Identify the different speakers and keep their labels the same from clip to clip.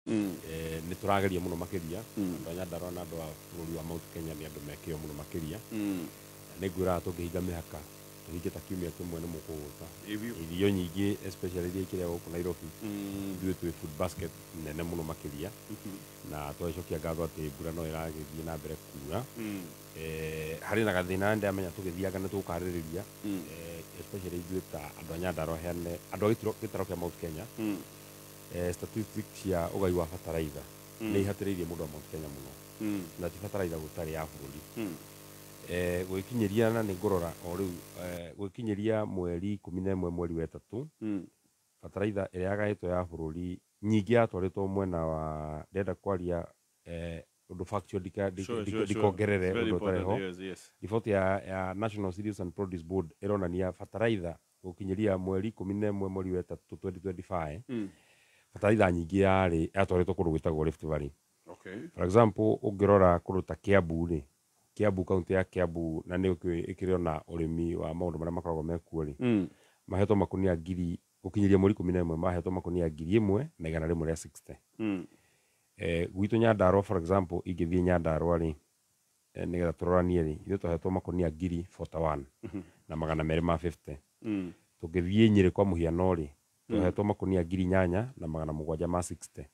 Speaker 1: nä tå rageria må no makä ria andå a Nyandarua na andå a bå rå ri wa Mount Kenya nä andå mekä må no makä ria nä ngwä raga tå ngä hinga mä haka tå hinge ta kiumia kä mwe nä må kå gå ta irio nyingä especially iria ikä rehwo gå Nairobi ithuä twä food basket nene må no makä ria na twacokia ngatho atä mbura no ä ragä thiä na mbere kuura harä na gathä na ndä amenya tå gä thianga nä tå karä rä ria especially ithuä ta andå a Nyandarua heane andå a gä taro kä a Mount Kenya statistics cia ugai wa bataraitha nä ihatä rä irie må ndå wa Mount Kenya må no na ti bataraitha gå tarä ya bå rå ri gwä kinyä ria na nä ngårora o rä u gwä kinyä ria mweri 11 mweri wa ĩtatũ bataraitha ä rä yagaä two ya bå rå ri nyingä yatwarä two mwena wa ndenda kwaria å ndå factual ndikongerere å ndå å tarä ho riboti ya National Cereals and Produce Board ä ronania bataraitha gå kinyä ria mweri 11 mweri wa ĩtatũ 2025 bataraitha nyingä yatwarä two kå ndå gwä tagwo Rift Valley. For example å ngä rora kå ndå ta Kiambu rä Kiambu kaunti ya Kiambu na nä ä kä rä ona å rä mi wa maå ndå marä a makoragwo mekuo rä mahetwo makonia ngiri gå kinyä ria mweri 11 mahetwo makonia 1,100 na 100 rĩa 60 gwitå Nyandarua for example ingä thiä Nyandarua rä nä getha tå roranie rä ithuä twahetwo makonia 41 na 250 tå ngä thiä Nyĩrĩ kwa må hiano rä twahetwo makonia 8,000 na 760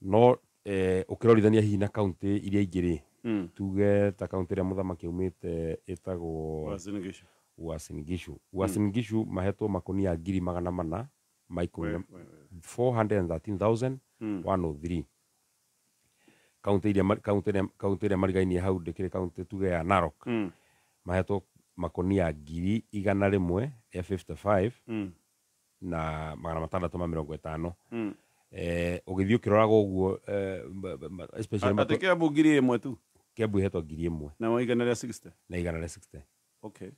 Speaker 1: no å kä rorithania hihi na kaunti iria ingä rä tuge ta kaunti ĩrĩa mũthamaki aumĩte ĩtagwo Uasin Gishu. Uasin Gishu mahetwo makonia 400,000 ma 413,103 kaunti ĩrĩa marigainie hau ndĩkĩrĩ kaunti tuge ya Narok mahetwo makonia 100,000 ya 55 na 650 ũgĩthiĩ ũkĩroraga ũguo especially
Speaker 2: atä Kiambu 1,000 tu
Speaker 1: Kiambu ihetwo 1,000
Speaker 2: na 160
Speaker 1: na 160
Speaker 2: okay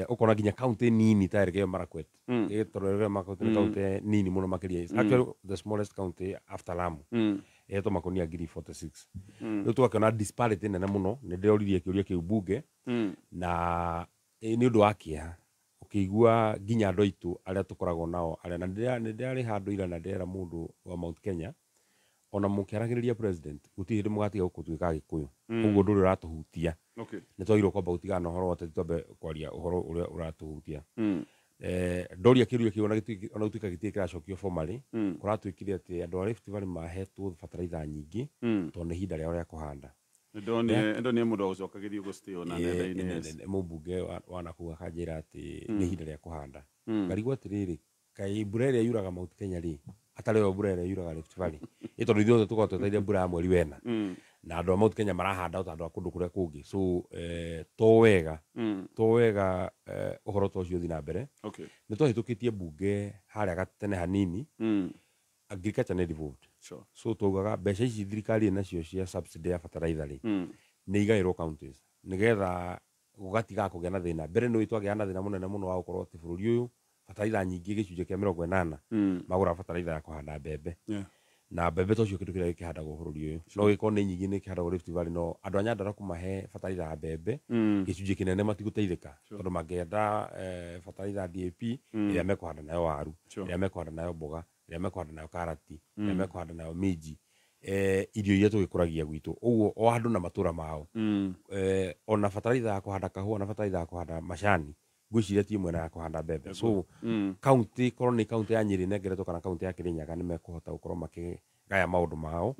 Speaker 1: ukona nginya kaunti nini ta ĩrĩa Marakwet ĩtorere Marakwet kaunti nini muno makiria actually the smallest county after Lamu ihetwo makonia 46 rĩu tũgakĩona disparity nene muno nĩ ndĩroririe kĩũria kĩu bunge na nĩ ũndũ wa kĩeha ũkĩigua nginya andũ aitũ arĩa tũkoragwo nao arĩa na nĩ ndĩrarĩ handũ ira na ndĩrera mũndũ wa Mount Kenya ona mũkĩaragĩrĩria president gũtirĩ hĩndĩ mũgatiga gũtuĩka Gĩkũyũ ũguo ndũrĩ ũratũhutia nĩ twagĩrĩirwo kwamba gũtigana na ũhoro wa ũteti twambe kwaria ũhoro ũrĩa ũratũhutia ndoria kĩũria kĩu ona gũtuĩka gĩtirĩ kĩracokio formally kũratuĩkire atĩ andũ a Rift Valley mahetwo bataraitha nyingĩ tondũ nĩ ihinda rĩao rĩa kũhanda
Speaker 2: ndonire mũndũ wa gũcokagĩrio gũcitĩo na nenda-inĩ
Speaker 1: mũmbunge wa Nakuru akanjĩra atĩ nĩ ihinda rĩa kũhanda ngarigwo atĩrĩrĩ kaĩ mbura ĩrĩa yuraga Mount Kenya rĩ atarĩ yo mbura ĩrĩa yuraga Rift Valley tondũ ithuothe tũkoragwo twetereire mbura ya mweri wena na andũ a Mount Kenya marahanda ta andũ a kũndũ kũrĩa kũngĩ so to wega ũhoro ta ũcio ũthiĩ na mbere nĩ twahĩtũkĩtie mbunge harĩa gatene hanini agriculture nĩ devolved so twaugaga mbeca ici thirikari nacio cia subsidy ya bataraitha rĩ nĩ igaĩrwo counties nĩgetha gũgatiga kũgĩa na thĩna mbere nĩ twagĩa na thĩna mũnene mũno wa gũkorwo atĩ bũrũri ũyũ bataraitha nyingĩ gĩcunjĩ kĩa 80 magũra bataraitha ya kũhanda mbembe na mbembe tocio kĩndũ kĩrĩa gĩkĩhandagwo bũrũri ũyũ no gĩkorwo nĩ nyingĩ nĩ kĩhandagwo Rift Valley no andũ a Nyandarua kũmahe bataraitha ya mbembe gĩcunjĩ kĩnene matigũteithĩka tondũ mangĩenda bataraitha DAP ĩrĩa mekũhanda nayo waru ĩrĩa mekũhanda nayo mboga ĩrĩa mekũhanda nayo karati ĩrĩa mekũhanda nayo minji irio iria tũgĩkũragia gwitũ ũguo o andũ na matũra mao ona bataraitha ya kũhanda kahũa na bataraitha ya kũhanda macani gwĩciria ti mwena ya kũhanda mbembe so kaunti korwo nĩ kaunti ya Nyĩrĩ nengeretwo kana kaunti ya Kĩrĩnyaga nĩ mekũhota gũkorwo makĩgaya maũndũ mao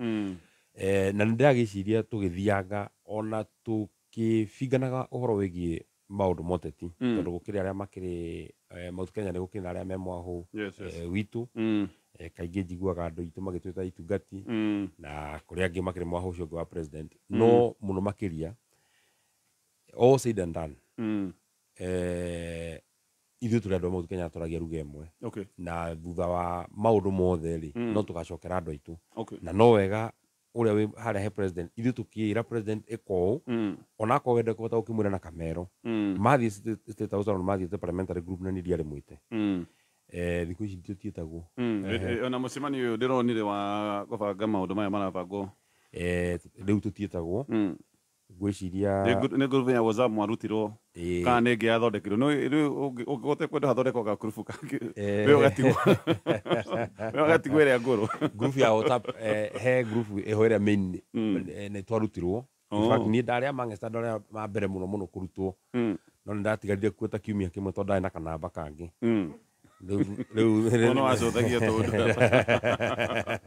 Speaker 1: na nĩ ndĩragĩciria tũgĩthianga ona tũkĩbinganaga ũhoro wĩgiĩ maũndũ moteti tondũ gũkĩrĩ arĩa makĩrĩ Mount Kenya nĩ gũkĩrĩ na arĩa me mwahũ witũ kaingĩ njiguaga andũ aitũ magĩtwĩta itungati na kũrĩ angĩ makĩrĩ mwahũ ũcio ũngĩ wa president no mũno makĩria all said and done ithuĩ tũrĩ andũ a Mount Kenya twaragia lugha ĩmwe na thutha wa maũndũ mothe rĩ no tũgacokera andũ aitũ na no wega ũrĩa wĩ harĩa he president ithuĩ tũkĩra president ĩko ona akorwo wende kũhota gũkĩmwĩra na kamero mathiĩ State House na mathiĩte parliamentary group na nĩ ndiarĩmwĩte thikũ ici tũtiĩtagwo
Speaker 2: ona mũcemanio ũyũ ndĩronire wa gũbanga maũndũ maya marabangwo
Speaker 1: rĩu tũtiĩtagwo gwiciria
Speaker 2: nä ngå ya WhatsApp mwarutirwo kana nä ngä yathondekirwo å gote kwenda hathondekwo ga grupu kangä we å gatigwo ä rä a ngå rå
Speaker 1: group ya WhatsApp he group iho ĩrĩa main nĩ twarutirwo. In fact niĩ ndarĩ a Manchester ndarĩ ma mbere mũno kũrutwo no nĩ ndatigarire kuo ta kiumia kĩmwe tondũ ndarĩ na kanamba kangĩ rĩu
Speaker 2: no acothagia tũndũ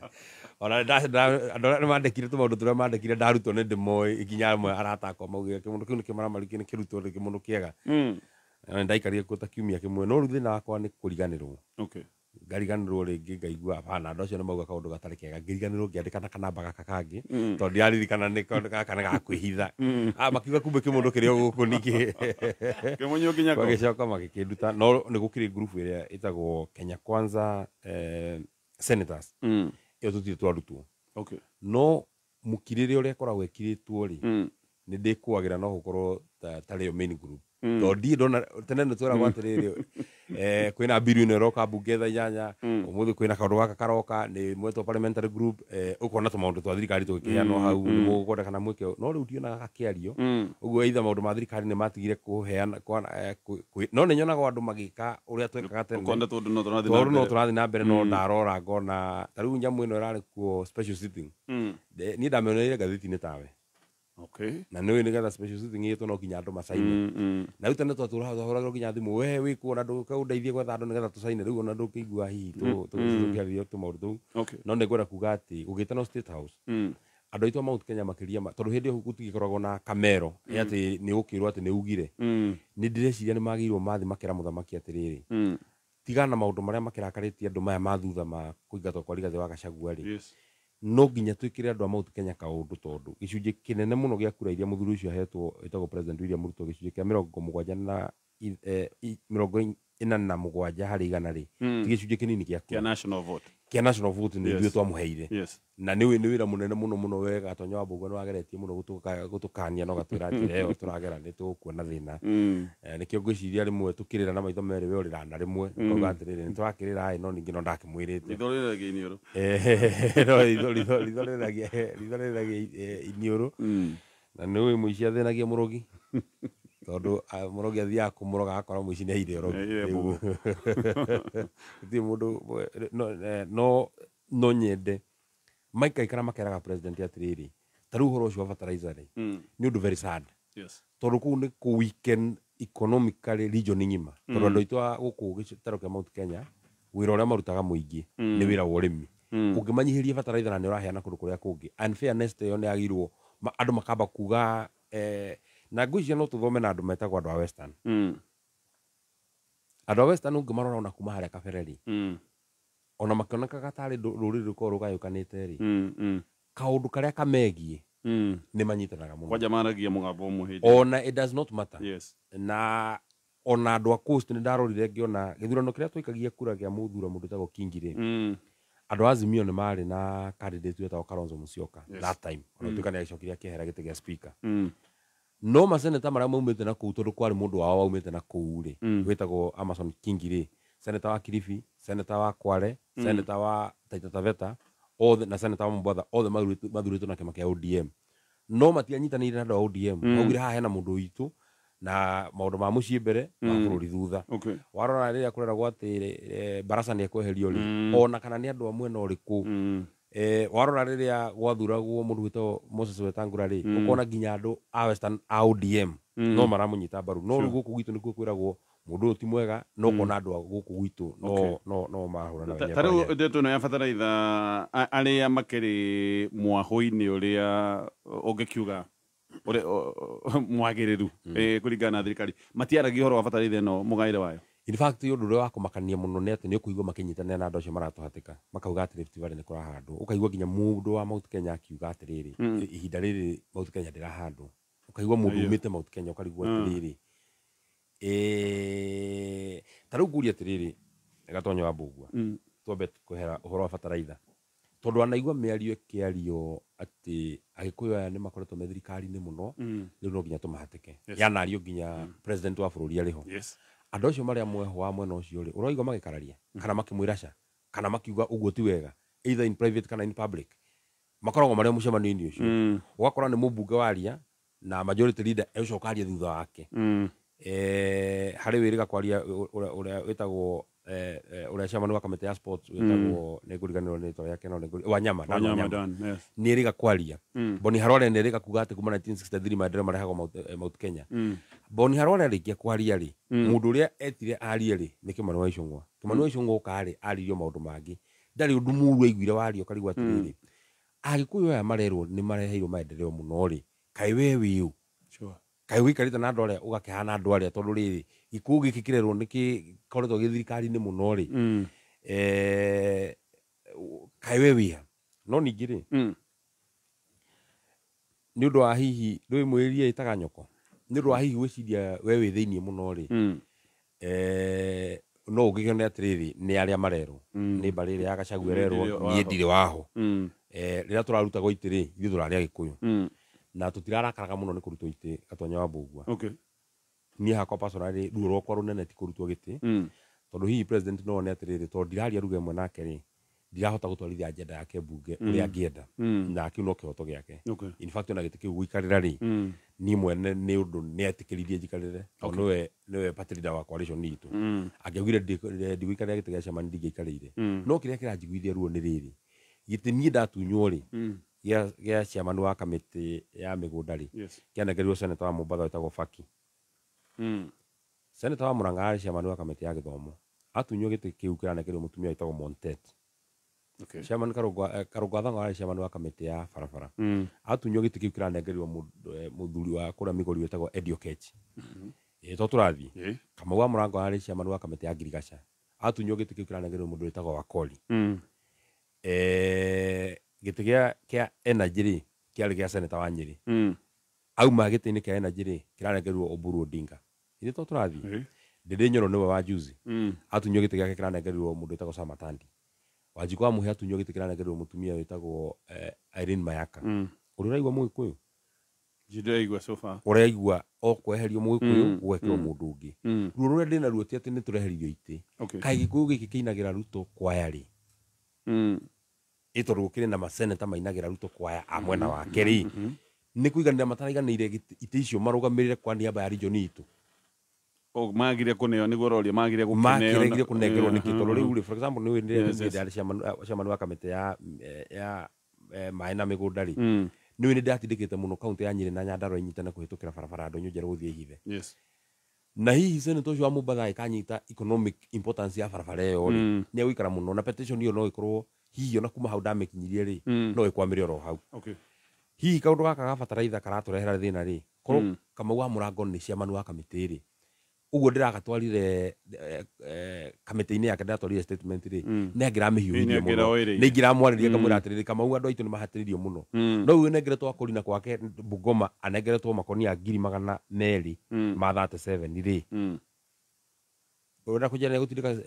Speaker 1: ona andũ arĩa nĩmandĩkire tũmaũndũ tũrĩa mandĩkire ndarutwo nĩ ndĩmoĩ ikinya rĩmwe arata akwa maugire kĩmũndũ kĩu nĩ kĩmaramari nĩ kĩrutwo nĩ kĩmũndũ kĩega na ndaikarire kuo ta kiumia kĩmwe no rĩu thĩna wakwa nĩ kũriganĩrwo ngariganĩrwo rĩngĩ ngaigua hapana andũ acio nĩ mauga kaũndũ gatarĩ kega ngĩriganĩrwo ngĩandĩka na kanamba gaka kangĩ tondũ ndiraririkana nĩ gaka nĩ gakwĩhitha makiuga kumbe kĩmũndũ kĩrĩ o gũkũ ningĩ
Speaker 2: kĩmonyo nginya ko
Speaker 1: magĩcoka magĩkĩnduta no nĩ gũkĩrĩ group ĩrĩa ĩtagwo Kenya Kwanza Senators ĩyo tũtirĩ twarutwo no mũkirĩre ũrĩa ũkoragwo ekirĩtwo rĩ nĩ ndĩkũagĩra no gũkorwo tarĩ yo main group tondũ ndiĩ ndona tene nĩ twĩragwo atĩrĩrĩ kwĩna bill ĩno ĩroka mbunge thaa 8 ũmũthĩ kwĩna kaũndũ gaka karoka nĩ mwetwo parliamentary group ũkona tũmaũndũ twa thirikari tũgĩkĩheanwo hau nĩ mũgũkwendekana mwĩke no rĩu ndionaga gakĩario ũguo either maũndũ ma thirikari nĩ matigire kũheana no nĩ nyonaga andũ magĩka ũrĩa twekaga tene tondũ no tũrathiĩ na mbere no ndarora ngona ta rĩu nyamũ ĩno ĩrarĩ kuo special sitting niĩ ndamĩoneire ngathĩti-inĩ tawe na nĩ nĩgetha special sitting ĩtwo no nginya andũ macaine na rĩu tene twahũragĩrwo nginya thimũ we wĩ kuo na ndũndeithie gwetha andũ nĩgetha tũcaine rĩu ona ndũkĩigua hihi tũkĩarĩria tũmaũndũ tũu no nĩ ngwenda kuga atĩ ũgĩtana State House andũ aitũ a Mount Kenya makĩria tondũ hĩndĩ ĩyo gũtigĩkoragwo na kamero atĩ nĩ ũkĩrwo atĩ nĩ ugire nĩ ndĩreciria nĩ magĩrĩirwo mathi makĩra mũthamaki atĩrĩrĩ tigana na maũndũ marĩa makĩrakarĩtie andũ maya ma thutha ma kũingatwo kwa Rigathĩ wa Gachagua rĩ no nginya twĩkĩre andũ a Mount Kenya kaũndũ tondũ gĩcunjĩ kĩnene mũno gĩa kura iria mũthuri ũcio ahetwo ĩtagwo President William Ruto gĩcunjĩ kĩa 47 harĩ 100 rĩ ti gĩcunjĩ kĩnini gĩa kura kĩa national vote nĩ ithuĩ twamũheire na nĩ wĩra mũnene mũno wega Tonya Wambũgua nĩ wageretie mũno gũtũkania no gatwĩra njĩra ĩyo tũragera nĩ tũkuona thĩna nĩkĩo ngwĩciria rĩmwe tũkĩrĩra na maitho merĩ we ũrĩra na rĩmwe ngauga atĩrĩrĩ nĩ tũrakĩrĩra no ningĩ no ndakĩmwĩrĩte
Speaker 2: ritho rĩrĩragia iniũrũ
Speaker 1: ritho rĩrĩragia iniũrũ na nĩ ũĩ mũici athĩnagia mũrogi tondũ mũrogi athiaga kũmũroga akora mũici nĩ aire ũrogi gũtirĩ mũndũ no nyende maikaikara makeraga president atĩrĩrĩ ta rĩu ũhoro ũcio wa fertilizer rĩ nĩ ũndũ very sad tondũ kũu nĩ kũ weaken economically region ng'ima tondũ andũ aitũ a gũkũ gĩtarũ kĩa Mount Kenya wĩra ũrĩa marutaga mũingĩ nĩ wĩra wa ũrĩmi ũngĩmanyihĩria fertilizer na nĩ ũraheana kũndũ kũrĩa kũngĩ unfairness ĩyo nĩ yagĩrĩirwo andũ makamba kuga na ngwĩciria no tũthome na andũ metagwo andũ a Western andũ a Western ũngĩmarora ona kuma harĩa kabere rĩ ona makĩonekaga tarĩ rũrĩrĩ rũkoragwo rũgayũkanĩte rĩ kaũndũ karĩa kamegiĩ nĩ manyitanaga mũno
Speaker 2: kwanja maragia mũgambo ũmwe
Speaker 1: ona it does not matter na ona andũ a coast nĩ ndarorire ngĩona gĩthurano kĩrĩa twaikagia kura gĩa mũthura mũndũ ũtagwo Kingi rĩ andũ a Azimio nĩ marĩ na candidate wetagwo Kalonzo Musyoka that time ona tuĩka nĩ agĩcokire akĩehera gĩtĩ gĩa speaker no maseneta marĩa maumĩte na kũu tondũ kwarĩ mũndũ wao waumĩte na kũu rĩ wĩtagwo Amason Kingi rĩ seneta wa Kilifi seneta wa Kware seneta wa Taita Taveta othe na seneta wa Mombasa othe mathurĩtwo na kĩama kĩa ODM no matianyitanĩire na andũ a ODM maugire haha hena mũndũ witũ na maũndũ ma mũciĩ mbere ma bũrũri thutha warora rĩrĩa kũreragwo atĩ Barasa nĩ ekweherio rĩ ona kana nĩ andũ a mwena ũrĩkũ warora rĩrĩa gwathuragwo mũndũ wĩtagwo Moses Wetangula rĩ ũkona nginya andũ a Western a ODM no maramũnyita mbaru no rĩu gũkũ gwitũ nĩkuo kwĩragwo mũndũ ũyũ ti mwega no kona andũ a gũkũ gwitũ no mahũrana wenyewe
Speaker 2: ta rĩu ndeto ĩno ya bataraitha arĩa makĩrĩ mwahũ-inĩ ũrĩa ũngĩkiuga mwagĩrĩru kũringana na thirikari matiaragia ũhoro wa bataraitha ĩno mũgaĩre wayo
Speaker 1: in fact ũndũ ũrĩa wa kũmakania mũno nĩ atĩ nĩ ũkũigua makĩnyitanĩra na andũ acio maratũhatĩka makauga atĩ Rift Valley nĩ kũrahandwo ũkaigua nginya mũndũ wa Mount Kenya akiuga atĩrĩrĩ ihinda rĩrĩ Mount Kenya ndĩrahandwo ũkaigua mũndũ umĩte Mount Kenya ũkarigwo atĩrĩrĩ ta rĩu ngũria atĩrĩrĩ Gatonya Wambũgua twambe kũhera ũhoro wa bataraitha tondũ anaigua mĩario ĩkĩario atĩ Agĩkũyũ aya nĩ makoretwo me thirikari-inĩ mũno rĩu no nginya tũmahatĩke yanario nginya president wa bũrũri arĩho andũ acio marĩa mweho wa mwena ũcio rĩ ũroigua magĩkararia kana makĩmwĩra ca kana makiuga ũguo ti wega either in private kana in public makoragwo marĩa mũcemanio-inĩ ũcio ũgakora nĩ mũmbunge waria na majority leader ecokaria thutha wake hari wiriga kwaria uria wetagwo uria chairman wa kamati ya sports wetagwo neguriganiro ni to yake no Wanyama ni riga kwaria Boni Harware ni riga kuga ati kuma 1963 maendeleo marehagwo Mount Kenya Boni Harware rikia kwaria ri mundu uria etire arie ri ni Kimani wa Icung'wa Kimani wa Icung'wa ukari aririo maundu mangi ndari undu muru aiguire wario karigwa atiriri agikuyu aya marerwo ni mareheirwo maendeleo muno ri kai we wiu kai wikarite na ndore ugakihana andu aria tondu riri gikuyu giki kirerwo niki koretwo githirikari ni muno ri kai we wia no ningi ri ni undu wa hihi ndui mwiririe itaga nyoko ni undu wa hihi gwiciria we wi thiini muno ri no ugigene atiriri ni aria marerwo ni bariri ya Gachagua ererwo ni ndire waho rira turaruta go itiri ithu turaria gikuyu na tutirarakaraga muno ni kurutwo iti Gatonya wa Mbugua ni hakwa personally ruo rwakwa runene ti kurutwo giti tondu hihi president no one atiriri tondu ndiraria ruga imwe nake ri ndirahota gutwarithia agenda yake bunge uria angienda na kiu no kihoto giake in fact ona giti kiu guikarira ri ni mwene ni undu ni etikiririe njikarire tondu niwe party leader wa coalition itu angiaugire ndiguikarira giti gia chairman ndingiikarire no kiria kiranjiguithia ruo ni riri giti ni ndatunywo ri gia chairman wa kamiti ya migunda ri kianegerirwo senator wa Mombatha wetagwo Faki senator wa Murang'a ri chairman wa kamiti ya githomo atunywo giti kiu kiranegerirwo mutumia wetagwo Montet chairman Karugwa wa chairman wa kamiti ya barabara atunywo giti kiu kiranegerirwo muthuri wa kuria Migori wetagwo Eddie Oketch to turathi Kamau wa Murang'a wa chairman wa kamiti ya Girigacha atunywo giti kiu kiranegerirwo mundu wetagwo Wakoli giti kia energy ri kiari gia senator wa Nyeri auma giti-ini kia energy ri kiranegerirwo Oburu Odinga iri to turathi Ndindi Nyoro niwe wa juzi atunywo giti giake kiranegerirwo mundu wetagwo Sam Atandi Wanjiku wa Muhia atunywo giti kiranegerirwo mutumia wetagwo Irene Mayaka uri uraigua Mugikuyu
Speaker 2: Jidegwa so far
Speaker 1: uraigua okweherio Mugikuyu gwekirwo mundu ungi ruo ruria ndina ruo ti ati ni tureheririo iti kai Gikuyu giki kiinagira Ruto kwaya ri itoru kire na maseneta mainagira Ruto kwaya amwena wake ri ni kuiganira matariganire iti icio marugamirire kwa niaba ya region itu
Speaker 2: magire kuneo ni gororia magire
Speaker 1: kunegerwo ni kitoro riu ri for example ni windire chairman wa kamiti ya maina migunda ri ni windi ndatindikite muno county ya Nyeri na Nyandarua inyitane kuhitukira barabara ndonyo njeru guthie hithe na hihi senator ucio wa Mombatha ikanyita economic importance ya barabara yo ri ni gwikara muno na petition iyo no ikorwo hihi ona kuma hau ndamekinyirie ri no ikwamire ro hau hihi kaundu gaka ga bataraitha karaturehera thina ri korwo Kamau wa Murango ni chairman wa kamiti ri uguo ndiragatwarire kamiti-ini yake ndatwarire statement ri nengiramihiuririe muno ningiramwaririe kamwira atiriri Kamau andu aitu ni mahatiririo muno no uyu nengeretwo akurina kwake Bungoma anengeretwo makonia 200,000 ma 37 ri ura kujana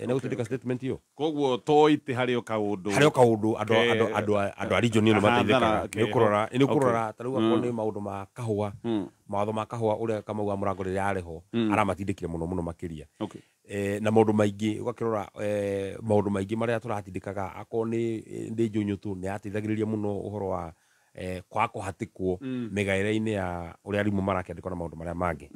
Speaker 1: negutindika statement iyo
Speaker 2: koguo toite hario kaundu
Speaker 1: andu a region ni mateithika ni kurora taruga kone maundu ma kahua mawatho ma kahua uria Kamau wa Murango ri yareho aramatindikire muno makiria na maundu maingi ugakirora maundu maingi maria turatindikaga akoni ndi Njunyutu ni ateithagiriria muno uhoro wa kwa kuhatikwo migaire-ini ya uria rimu marakendikwo na maundu maria mangi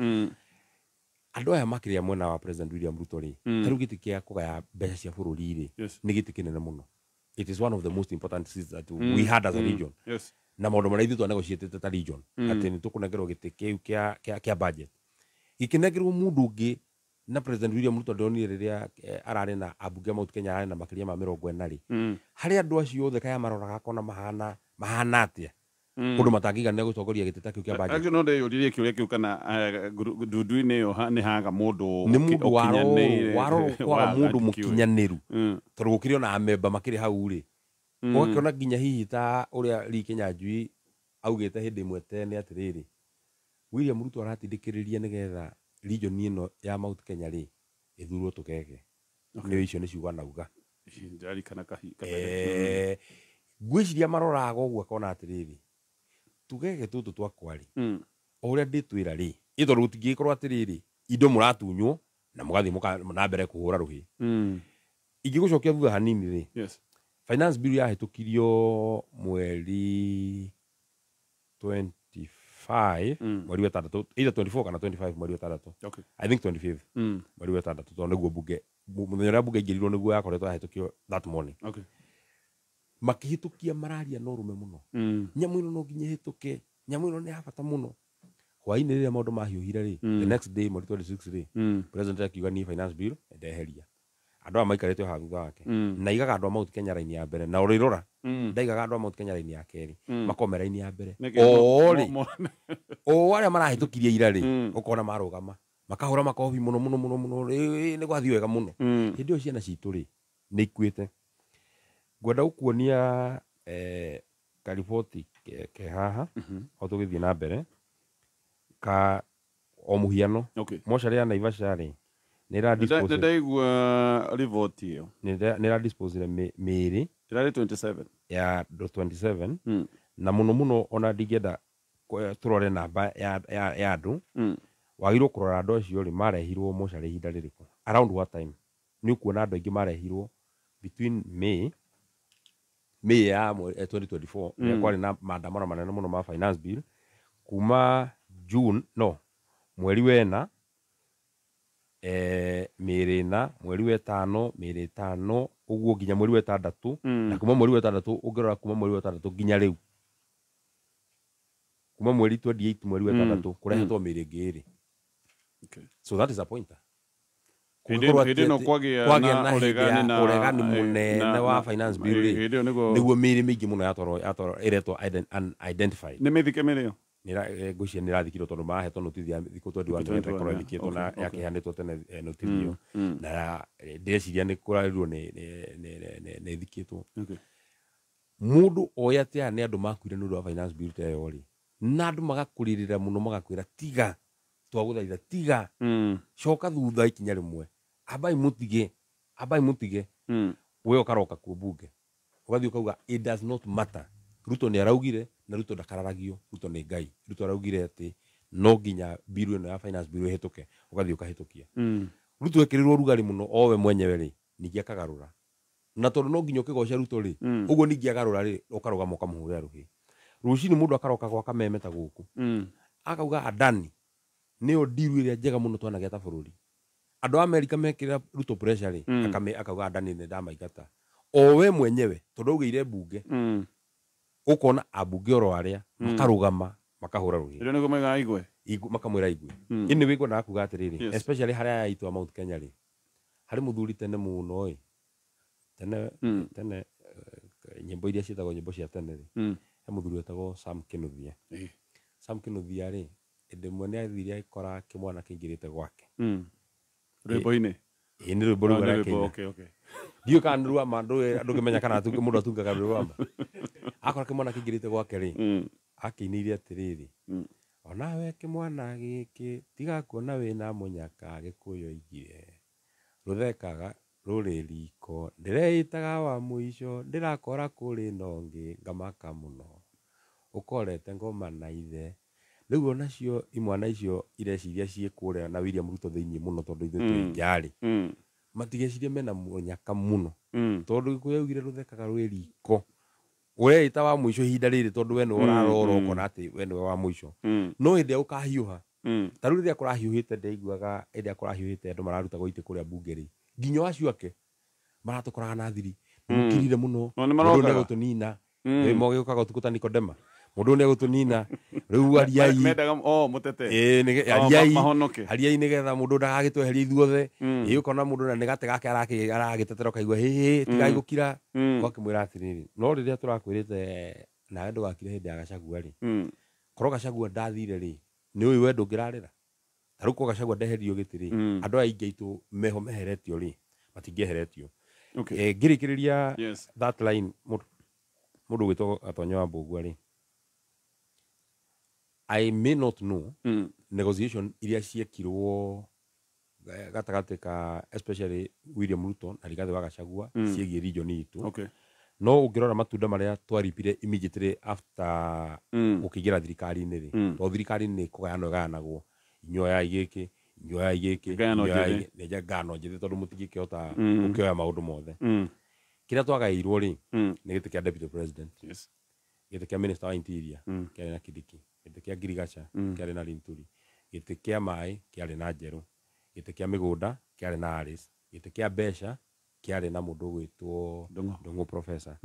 Speaker 1: andu aya makiria mwena wa President William Ruto ri taru giti kia kugaya mbeca cia bururi ri ni giti kinene muno it is one of the most important seats that we had as a region na maundu maria ithu twanegotiate ta region ati ni tukunegerwo giti kiu kia budget ikinegerwo mundu ungi na President William Ruto ndoni riria arari na abunge Mount Kenya arari na makiria ma 40 ri hari andu acio othe kaya maroraga kona mahana atia kundu matangigana gutongoria giteta kiu kia budget
Speaker 2: no nde yuririe kiuria kiu kana ndundu-ini yo ni haga mundu
Speaker 1: ni mundu waro kwa mundu mukinyaniru tondu gukiri ona amemba makiri hau ri ukiona nginya hihi ta uria Lee Kinyanjui augite hindi imwe tene atiriri William Ruto aratindikiriria nigetha region ino ya Mount Kenya ri ithurwo tukeke ni icio ni ciuga nauga
Speaker 2: njari kana kahi
Speaker 1: gwiciria maroraga uguo akona atiriri tugege tutu twakwari uria nditwira ri ithoro rutingikorwo atiriri indo muratunywo na mugathi na mbere kuhura ruhi ingigucokia thutha hanini ri finance bill yahitukirio mweri 25 25 mweri wa tandatu, either 24 kana 25 mweri wa tandatu.
Speaker 2: Okay.
Speaker 1: I think 25 mweri wa tandatu, tondu niguo bunge muthenya uria bunge ingĩrirwo niguo yakoretwo yahetũkio that morning.
Speaker 2: Okay.
Speaker 1: Makĩhĩtũkia mararia no rume muno. Nyamu ĩno no nginya ĩhĩtũke, nyamu ĩno nĩ ya bata muno. Hwaĩ-inĩ rĩrĩa maũndũ mahiũhire rĩ, the next day mweri 26 rĩ, president akiuga ni finance bill ndeheria. Andũ aya maikarĩte o haha thutha wake na igaga andũ a Mount Kenya raini ya mbere, na ũrĩrora ndaigaga andũ a Mount Kenya raini ya kerĩ, makome raini ya mbere o arĩa marahĩtũkirie ira rĩ, ũkona marũgama makahũra makobi muno muno muno muno, nĩ gwathiĩ wega muno. Hĩndĩ ĩyo ciana citũ rĩ nĩ ikuĩte. Ngwenda gũkuonia kariboti ke haha o tũgĩthiĩ na mbere ka o mũhiano. Mocarĩ ya Naivasha rĩ nĩ
Speaker 2: ndaigua report ĩyo
Speaker 1: nĩ dispose mĩĩrĩ
Speaker 2: ĩrarĩ 27
Speaker 1: ya 27 na muno muno ona ndingĩenda tũrore namba ya andũ. Wagĩrĩirwo kũrora andũ acio rĩ marehirwo mocarĩ ihinda rĩrĩkũ, around what time. Nĩ ũkuona andũ aingĩ marehirwo between May ya 2024 rĩrĩa kwarĩ na maandamano manene mũno ma finance bill, kuma June mweri wena mĩĩrĩ ĩna, mweri wa ĩtano, mĩĩrĩ ĩtano, ũguo nginya mweri wa ĩtandatũ, na kuma mweri wa ĩtandatũ ũngĩrora kuma mweri wa ĩtandatũ nginya rĩu, kuma mweri 28 mweri wa ĩtandatũ kũrehetwo mĩĩrĩ ĩngĩ ĩrĩ. So that is a pointer.
Speaker 2: Hĩndĩ ĩno kwagĩa na
Speaker 1: ũregani mũnene wa finance bill rĩ, nĩguo mĩĩrĩ mĩingĩ mũno ĩretwo unidentified.
Speaker 2: Nĩ mĩthike mĩrĩo
Speaker 1: ngũcia nĩ ĩrathikirwo tondũ mahetwo notithia thikũ 21 ĩkorwo ĩthikĩtwo na yakĩheanĩtwo tene notithio, na ndĩreciria nĩ kũrarirwo nĩ ĩthikĩtwo. Mũndũ oĩ atĩ aya nĩ andũ makuire nĩ ũndũ wa finance bill ta ĩyo rĩ, na andũ magakũrĩrĩra mũno magakwĩra tiga, twagũthaitha tiga, coka thutha ikinya rĩmwe, ambai mũtige. We ũkaroka kuo bunge ũgathiĩ ũkauga it does not matter. Ruto nĩ araugire na Ruto ndakararagio, Ruto nĩ Ngai. Ruto araugire atĩ no nginya bill ĩno ya finance bill ĩhĩtũke, ũgathiĩ ũkahĩtũkia. Ruto ekĩrĩrwo rugarĩ mũno o we mwenyewe rĩ, ningĩ akagarũra, na tondũ no nginya ũkĩgoca Ruto rĩ, ũguo ningĩ agarũra rĩ, ũkarũgama ũkamũhũrĩra rũhĩ. Rũcinĩ mũndũ akaroka gwa kameme ta gũkũ akauga Adani nĩyo ndiru ĩrĩa njega mũno twanagĩa ta bũrũri. Andũ a Amerika mekĩra Ruto pressure rĩ, akauga Adani nĩ ndamaingata. O we mwenyewe tondũ augĩire bunge, ũkona abunge oro arĩa makarũgama makahũra rũhĩ.
Speaker 2: Ndio nĩguo mega igwe
Speaker 1: makamwĩra igwe. Ini wĩkwo na kuga atĩrĩrĩ, especially harĩa aitwa Mount Kenya rĩ, harĩ mũthuri tene mũno ĩ, tene nyĩmbo iria ciĩtagwo nyĩmbo cia tene rĩ, he mũthuri wetagwo Sam Kinuthia. Sam Kinuthia rĩ, hĩndĩ ĩmwe nĩ athire akora kĩmwana kĩingĩrĩte gwake
Speaker 2: rwĩmbo-inĩ.
Speaker 1: Nĩ rwĩmbo rũu arakĩina. Ndiũ kana nĩ rwa ma ndũngĩmenya kana mũndũ atungaga rwĩmbo. Akora kĩmwana kĩingĩrĩte gwake rĩ, akĩinĩire atĩrĩrĩ, onawe kĩmwana gĩkĩ tiga kuona wĩna mũnyaka gĩkũyũ aingire, rũthekaga rũrĩ riko, ndĩreĩtaga wa mũico, ndĩrakora kũrĩ nongĩ ngamaka mũno, ũkorete ngoma na ithe. Rĩu onacio imwana icio ireciria ciĩ kũrĩa na William Ruto thĩinĩ mũno tondũ ithuĩ twĩ njarĩ, matigecirie mena mũnyaka mũno tondũ gĩkũyũ augire rũthekaga rwĩ riko, ũreĩta wa mũico ihinda rĩrĩ tondũ we nĩwe ũrarora ũkona atĩ we nĩwe wa mũico. No hĩndĩ ĩrĩa ũkahiũha, ta rĩu rĩrĩa kũrahiũhĩte ndaiguaga hĩndĩ ĩrĩa kũrahiũhĩte andũ mararutagwo itĩ kũrĩa bunge rĩ, nginya acio ake maratũkoraga na thiri, mũkirire mũno, mũndũ nĩ egũtũnina, moge ũkaga ũtukũ ta Nikodema, mũndũ nĩ egũtũnina, rĩu ariai
Speaker 2: mũtete
Speaker 1: ariai nĩgetha mũndũ ndagagĩtweherie ithuothe. Ũkona mũndũ na nĩ gate gake aragĩtetera ũkaigua hĩhĩ tigai gũkira, ũgakĩmwĩra atĩrĩrĩ, no rĩrĩa tũrakwĩrĩte nawe ndũgakire hĩndĩ ya Gachagua rĩ, korwo Gachagua ndathire rĩ, nĩ ũĩ we ndũngĩrarĩra. Ta rĩu korwo Gachagua ndeheririo gĩtĩ rĩ, andũ aya aingĩ aitũ meho meheretio rĩ, matingĩeheretio. Ngĩrĩkĩrĩria that line, mũndũ gwĩtwo Gatonyo wa Mbũgua rĩ, I may not know negotiation iria ciekirwo gatagatĩ ka especially William Ruto na Rigathi wa Gachagua ciĩgiĩ region itũ. No ũngĩrora matunda marĩa twaripire immediately after gũkĩingĩra thirikari-inĩ rĩ, tondũ thirikari-inĩ nĩ kũgayanwo ĩgayanagwo, inyoya igĩkĩ, inyoya igĩkĩ, nĩ ngano njĩthĩ tondũ mũtingĩkĩhota gũkĩoya maũndũ mothe. Kĩrĩa twagaĩirwo rĩ, nĩ gĩtĩ kĩa deputy president, gĩtĩ kĩa minister wa interior kĩarĩ na Kindiki, gĩtĩ kia Girigacha kiarĩ na Linturi, gĩtĩ kia maĩ kiarĩ na Njerũ, gĩtĩ kia mĩgũnda kiarĩ na Alice, gĩtĩ kia mbeca kiarĩ na mũndũ gwĩtwo Ndung'u Professor,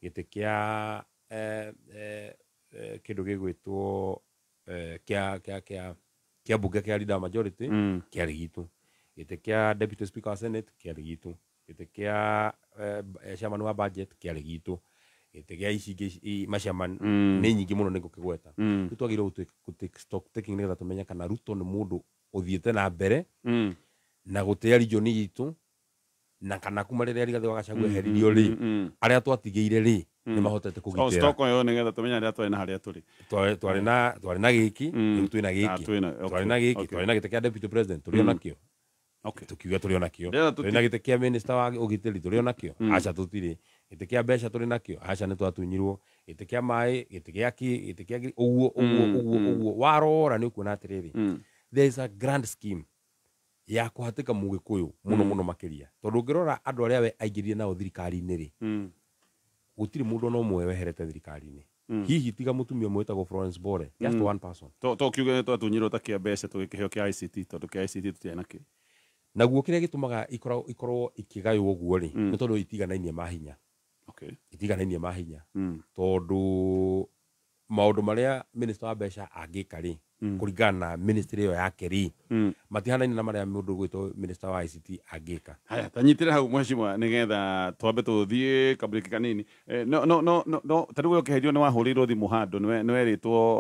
Speaker 1: gĩtĩ kia kĩndũ gĩgwĩtwo kia mbunge kia leader majority kiarĩ gitũ, gĩtĩ kia deputy speaker wa senate kiarĩ gitũ, gĩtĩ kia chairman wa budget kiarĩ gitũ, gĩtĩ kia ici machairman nĩ nyingĩ mũno nĩngũkĩgweta. Rĩu twagĩrĩirwo gũtake stock taking nĩgetha tũmenye kana Ruto nĩ mũndũ ũthiĩte na mbere na gũtĩa region itũ, na kana kuma rĩrĩa Rigathĩ wa Gachagua eheririo rĩ, arĩa twatigĩire rĩ nĩ mahotete kũgitĩra.
Speaker 2: Stock yo nĩgetha tũmenye arĩa twarĩ na harĩa tũrĩ.
Speaker 1: Twarĩ na gĩkĩ, rĩu twĩna gĩkĩ. Twarĩ na gĩkĩ, twarĩ na gĩtĩ kia deputy president tũrĩ onakĩo. Tukiuga tũrĩ onakĩo. Tũrĩ na gĩtĩ kia minister wa ũgitĩri tũrĩ onakĩo. Aca tũtirĩ. Gĩtĩ kia mbeca tũrĩ nakĩo. Aca nĩ twatunyirwo. Gĩtĩ kia maĩ, gĩtĩ kia gĩtĩ kia ũguo warora nĩ ũkuona atĩrĩrĩ. There is a grand scheme ya kũhatĩka Mũgĩkũyũ mũno makĩria. Tondũ ũngĩrora andũ arĩa we aingĩrire nao thirikari-inĩ rĩ, gũtirĩ mũndũ no ũmwe weherete thirikari-inĩ. Hihi tiga mũtumia ũmwe wĩtagwo Florence Bore, just one person.
Speaker 2: Tũkiuga nĩ twatunyirwo ta kia mbeca tũgĩkĩheo kia ICT, tondũ kia ICT tũtirĩ nakĩo.
Speaker 1: Naguo kĩrĩa gĩtũmaga ikorwo ikĩgaywo ũguo rĩ, nĩ tondũ itiganainie mahinya. Itiganainie mahinya. Tondũ maũndũ marĩa minister wa mbeca angĩka rĩ, kũringana na ministry ĩyo yake rĩ, matihanaine na marĩa mũndũ gwĩtwo minister wa ICT angĩka.
Speaker 2: Haya, tanyitĩre hau mheshimiwa nĩgetha twambe tũthiĩ kabũrĩki kanini. No tarĩu ũkĩherio nĩ wahũrĩirwo thimũ handũ nĩ werĩtwo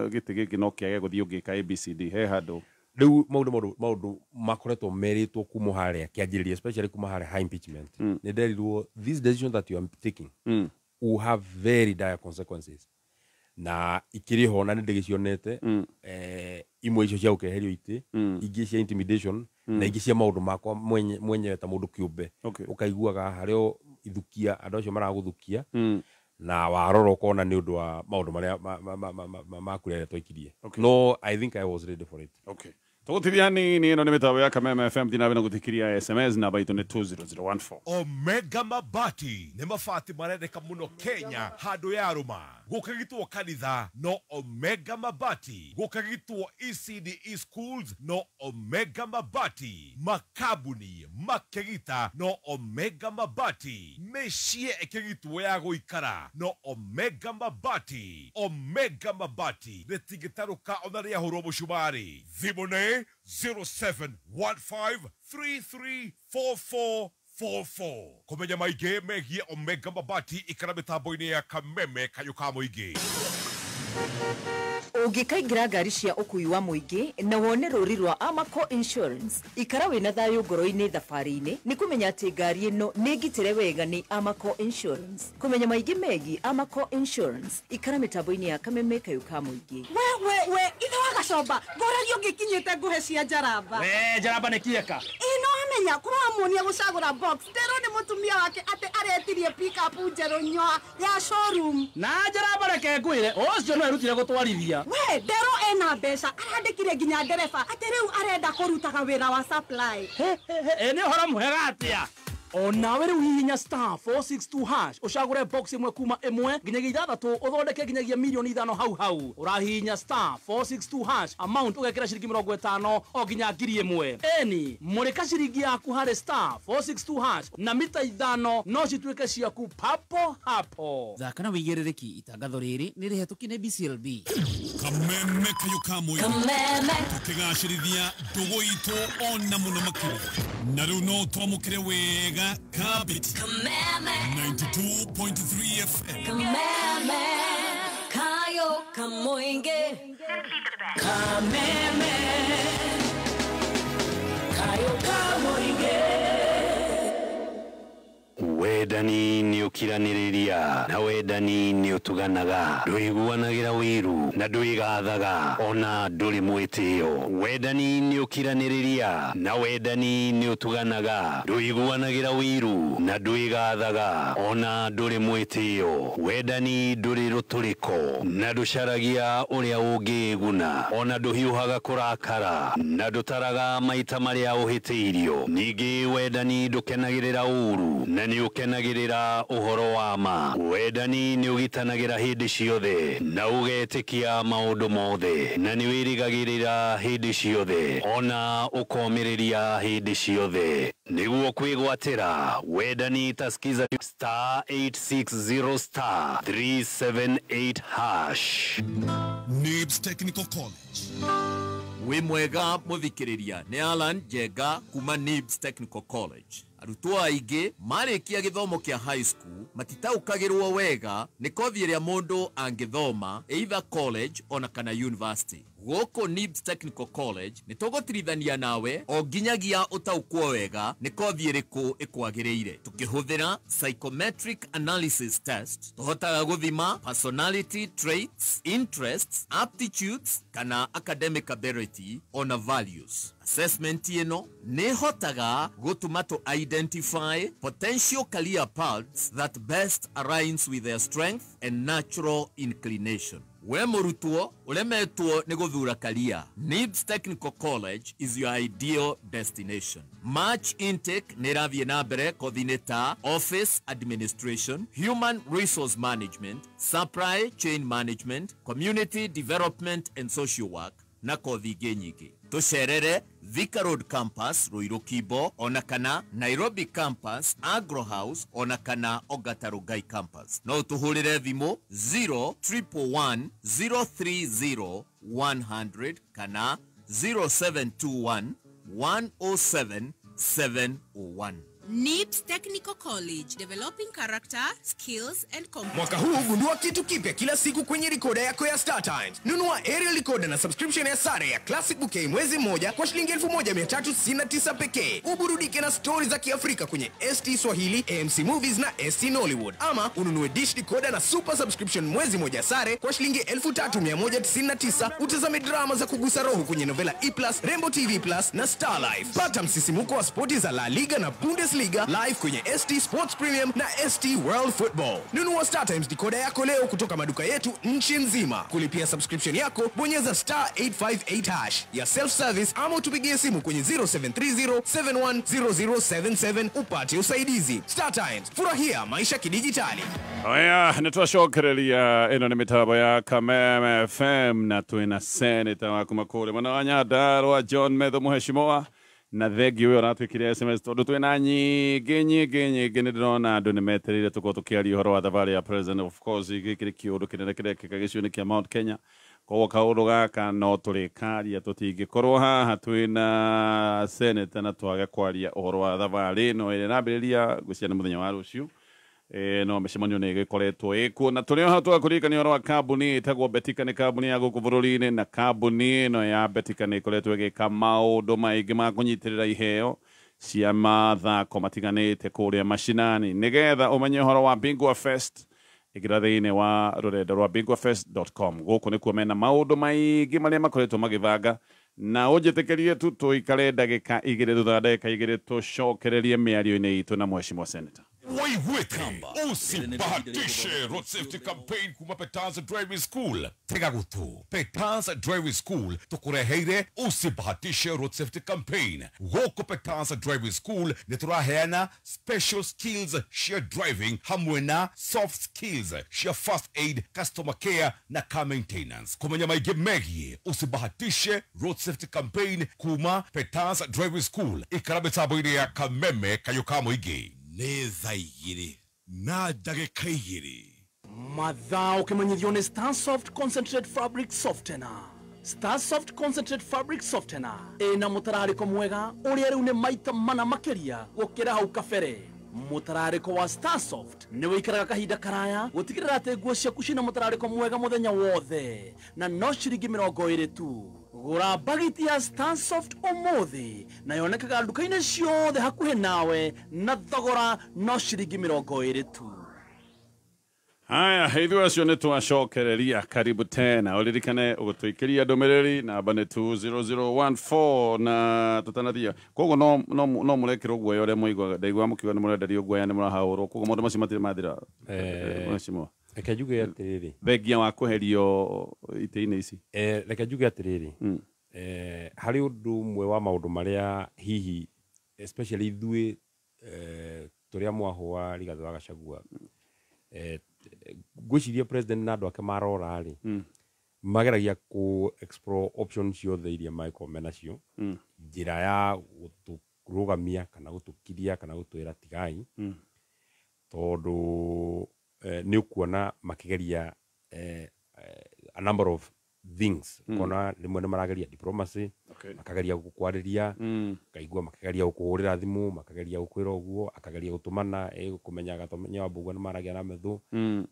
Speaker 2: gĩtĩ gĩkĩ no kĩage gũthiĩ ũngĩka ABCD he handũ.
Speaker 1: Rĩu maũndũ makoretwo merĩtwo kuma harĩa kĩanjĩrĩria, especially kuma harĩa high impeachment. Nĩ nderirwo this decision that you are taking will have very dire consequences. Na ikĩrĩ ho na nĩ ndĩgĩcionete imwe icio cia gũkeherio itĩ, ingĩ cia intimidation na ingĩ cia maũndũ makwa mwenyewe ta mũndũ kĩũmbe. Ũkaiguaga harĩa ithukia andũ acio maragũthukia na warora ũkona nĩ ũndũ wa maũndũ marĩa makurĩa twaikirie. No, I think I was ready for it.
Speaker 2: Tũgũtithia nini ĩno nĩ mĩtambo ya Kameme FM, thina na gũthikĩria SMS namba itũ nĩ 20014.
Speaker 3: Omega Mabati nĩ mabati marendeka mũno Kenya handũ ya Roma. Gũkagitwo kanitha no Omega Mabati. Gũkagitwo ECDE schools no Omega Mabati. Makabuni makagita no Omega Mabati. Mĩciĩ ĩkĩgitwo ya gũikara no Omega Mabati. Omega Mabati rĩtigĩtarũka ona rĩahũrwo mũcumarĩ. Thimũ nĩ 0715334444. Kumenya maingĩ megie Omega Mabati ikara mitambo-inĩ ya Kameme kayũ ka mũingĩ.
Speaker 4: Ũngĩkaingĩra ngari cia ũkui wa mũingĩ na wone rũri rwa Amaco Insurance, ikara wĩna thayũ ngoro-inĩ thabarĩ-inĩ, nĩ kũmenya atĩ ngari ĩno nĩ ngitĩre wega nĩ Amaco Insurance. Kũmenya maingĩ megie Amaco Insurance, ikara mĩtambo-inĩ ya Kameme kayũ ka mũingĩ.
Speaker 5: We ithe wa Gacomba, ngũrario ngĩkinyĩte nguhe cia Njaramba.
Speaker 6: Njaramba nĩ kieka.
Speaker 5: Ino amenya kũramuonia gũcagũra box, Ndero nĩ mũtumia wake atĩ aretirie pick up njerũ nyoa ya showroom.
Speaker 6: Na Njaramba reke ngwĩre, ũcio no erutire gũtwarithia.
Speaker 5: We Ndero ena mbeca, arandĩkire nginya ndereba atĩ rĩu arenda kũrutaga wĩra wa supply.
Speaker 6: Nĩ ũhoro mwega atĩa? Onawe rĩu hihinya star 462# ũcagũre box ĩmwe kuma ĩmwe nginyagia ithathatũ ũthondeke nginyagia mirioni 5 hau. Ũrahihinya star 462# amount ũgekĩra ciringi 50 o nginya 1000. Eni mũrĩka ciringi yaku harĩ star 462# na mita 5 no cituĩke ciaku papo hapo.
Speaker 7: Thaka na wĩigĩrĩrĩki, itangatho rĩrĩ nĩ rĩhetũkie nĩ BCLB.
Speaker 3: Kameme kayũ ka mũingĩ. Tũkĩgacĩrithia ndũgũ itũ ona mũno makĩria. Na rĩu no twamũkĩre wega Kabit Kameme 92.3 FM.
Speaker 8: Kameme kayũ ka mũingĩ.
Speaker 7: Kameme kayũ ka mũingĩ.
Speaker 9: Wendani nĩ ũkiranĩrĩria na wendani nĩ ũtuganaga, ndũiguanagĩra wĩru na ndũigathaga ona ndũrĩ mwĩtĩo. Wendani nĩ ũkiranĩrĩria na wendani nĩ ũtuganaga, ndũiguanagĩra wĩru na ndũigathaga ona ndũrĩ mwĩtĩo. Wendani ndũrĩ rũtũrĩko na ndũcaragia ũrĩa ũngĩguna, ona ndũhiũhaga kũrakara na ndũtaraga maita marĩa ũhĩtĩirio. Ningĩ wendani ndũkenagĩrĩra ũru na nĩ ũkenagĩrĩra ũhoro uhoro wa ma. Wendani ni ugitanagira hindi ciothe na ugetikia maundu mothe na ni wirigagirira hindi ciothe ona ukomiriria hindi ciothe niguo kwigwatira Wendani taskiza *860 *378#.
Speaker 3: NIBS Technical College.
Speaker 10: We mwega muthikiriria ni Alan Jega kuma NIBS Technical College. Arutwo aingĩ marĩkia gĩthomo kĩa high school matitaũkagĩrwo wega nĩ kothi ĩrĩa mũndũ angĩthoma either college ona kana university. Gũkũ NIBS Technical College nĩ tũgũtirithania nawe o nginyagia ũtaũkwo wega nĩ kothi ĩrĩkũ ĩkwagĩrĩire. Tũkĩhũthĩra psychometric analysis test tũhotaga gũthima personality traits, interests, aptitudes kana academic ability ona values. Assessment ĩno nĩ hotaga gũtũma to identify potential career paths that best aligns with their strength and natural inclination. We mũrutwo ũremetwo nĩ gũthura career, NIBS Technical College is your ideal destination. March intake nĩ ĩrathiĩ na mbere kothi-inĩ ta office administration, human resource management, supply chain management, community development and social work na kothi ingĩ nyingĩ. Tucerere Thika Road Campus Ruiru Kibo ona kana Nairobi Campus Agro House ona kana Ongata Rongai Campus. No tuhurire thimo 0111 030 100 kana 0721 107 701.
Speaker 11: NIBS Technical College, developing character, skills and competence.
Speaker 12: Mwaka huu gundua kitu kipya kila siku kwenye recorder yako ya Star Times. Nunua aerial recorder na subscription ya sare ya Classic Bouquet mwezi mmoja kwa shilingi 1369 pekee. Uburudike na stories za Kiafrika kwenye ST Swahili, AMC Movies na ST Nollywood. Ama ununue dish decoder na super subscription mwezi mmoja sare kwa shilingi 3199. Utazame drama za kugusa roho kwenye Novela E+, Rainbow TV+ na Star Life. Pata msisimuko wa sporti za La Liga na Bundesliga live kwenye ST Sports Premium na ST World Football. Nunua Star Times decoder yako leo kutoka maduka yetu nchi nzima. Kulipia subscription yako bonyeza *858# ya self service ama tupigie simu kwenye 0730710077 upate usaidizi. Star Times, furahia maisha kidijitali.
Speaker 2: Oya, nitwashokereria ino ni mitambo ya Kameme FM na twina seneta wa kumakule mwana wa Nyandarua John Methu Muheshimiwa na thegi uyo ratwikire SMS tondu twina nyingi ndirona andu nimeterire tuko tukiaria uhoro wa thabari ya president. Of course gikiri kiundu kinene kirekeka giciuni kia Mount Kenya koguo kaundu gaka no turikaria tutingikorwo haha twina seneta na twage kwaria uhoro wa thabari no ire nambiriria guciana muthenya wa ruciu. No mĩcemanio nĩ ĩgĩkoretwo ĩkuo na tũrĩ ho twakurikania ũhoro wa kambuni ĩtagwo Betika nĩ kambuni ya gũkũ bũrũri-inĩ na kambuni ĩno ya Betika nĩ ĩkoretwo ĩgĩka maũndũ maingĩ ma kũnyitĩrĩra iheo cia mathako matiganĩte kũrĩa mashinani nĩgetha ũmenye ũhoro wa Bingwa Fest ĩkĩra thĩinĩ wa rũrenda rwa bingwafest.com. Gũkũ nĩkuo mena maũndũ maingĩ marĩa makoretwo magĩbanga na ũnjĩtĩkĩrie tu tũikare ndagĩka igĩrĩ thutha ndagĩka igĩrĩ tũcokererie mĩario-inĩ itũ na Mheshimiwa Senator.
Speaker 3: Waiweke usibahatishe road safety campaign kuma Petanza Driving School. Tega gutu Petanza Driving School tukureheire usibahatishe road safety campaign. Goko Petanza Driving School nituraheana special skills share driving hamwe na soft skills share first aid, customer care na car maintenance. Kumenya maige megie usibahatishe road safety campaign kuma Petanza Driving School ikarabe taboine ya Kameme kayokamo ige nĩ thaa igĩrĩ na ndagĩka igĩrĩ.
Speaker 6: Mathaa ũkĩmenyithio nĩ Starsoft Concentrate Fabric Softener. Starsoft Concentrate Fabric Softener ĩna mũtararĩko mwega ũrĩa rĩu nĩ maita mana makĩria gũkĩra hau kabere. Mũtararĩko wa Starsoft nĩ wĩikaraga kahinda karaya gũtigĩrĩra atĩ nguo ciaku ciĩna mũtararĩko mwega mũthenya wothe na no ciringi 20 tu. Gura bagiti ya Starsoft ũmũthĩ na yonekaga nduka-inĩ ciothe hakuhĩ nawe na thogora no ciringi 20 tu.
Speaker 2: Haya, hithu acio nĩ twacokereria karibu tena uririkane ũgũtũikĩria ndũmĩrĩri namba nĩ 20014 na tũtanathia koguo no mũrekĩrwo guoya ũrĩa mũigua ndaigua mũkiuga nĩ mũrenderio guoya nĩ mũrahũrwo koguo maũndũ macio matirĩ mathira. Mheshimiwa
Speaker 1: reke njuge atĩrĩrĩ
Speaker 2: thengia wa kũherio itĩ-inĩ ici
Speaker 1: reke njuge atĩrĩrĩ harĩ ũndũ ũmwe wa maũndũ marĩa hihi especially ithuĩ turia mwahwa Rigathi wa Gachagua gwiciria president na andu ake marora ri mageragia ku explore options ciothe iria maiko menacio njira ya guturugamia kana gutukiria kana gutwira tigai tondu ni ukuona makigeria a number of things kona rimwe ni marageria diplomacy makageria gukwariria kaigua makageria gukuhurira thimu makageria gukwira uguo akageria gutumana kumenya gatomenya wabugwa ni maragia na methu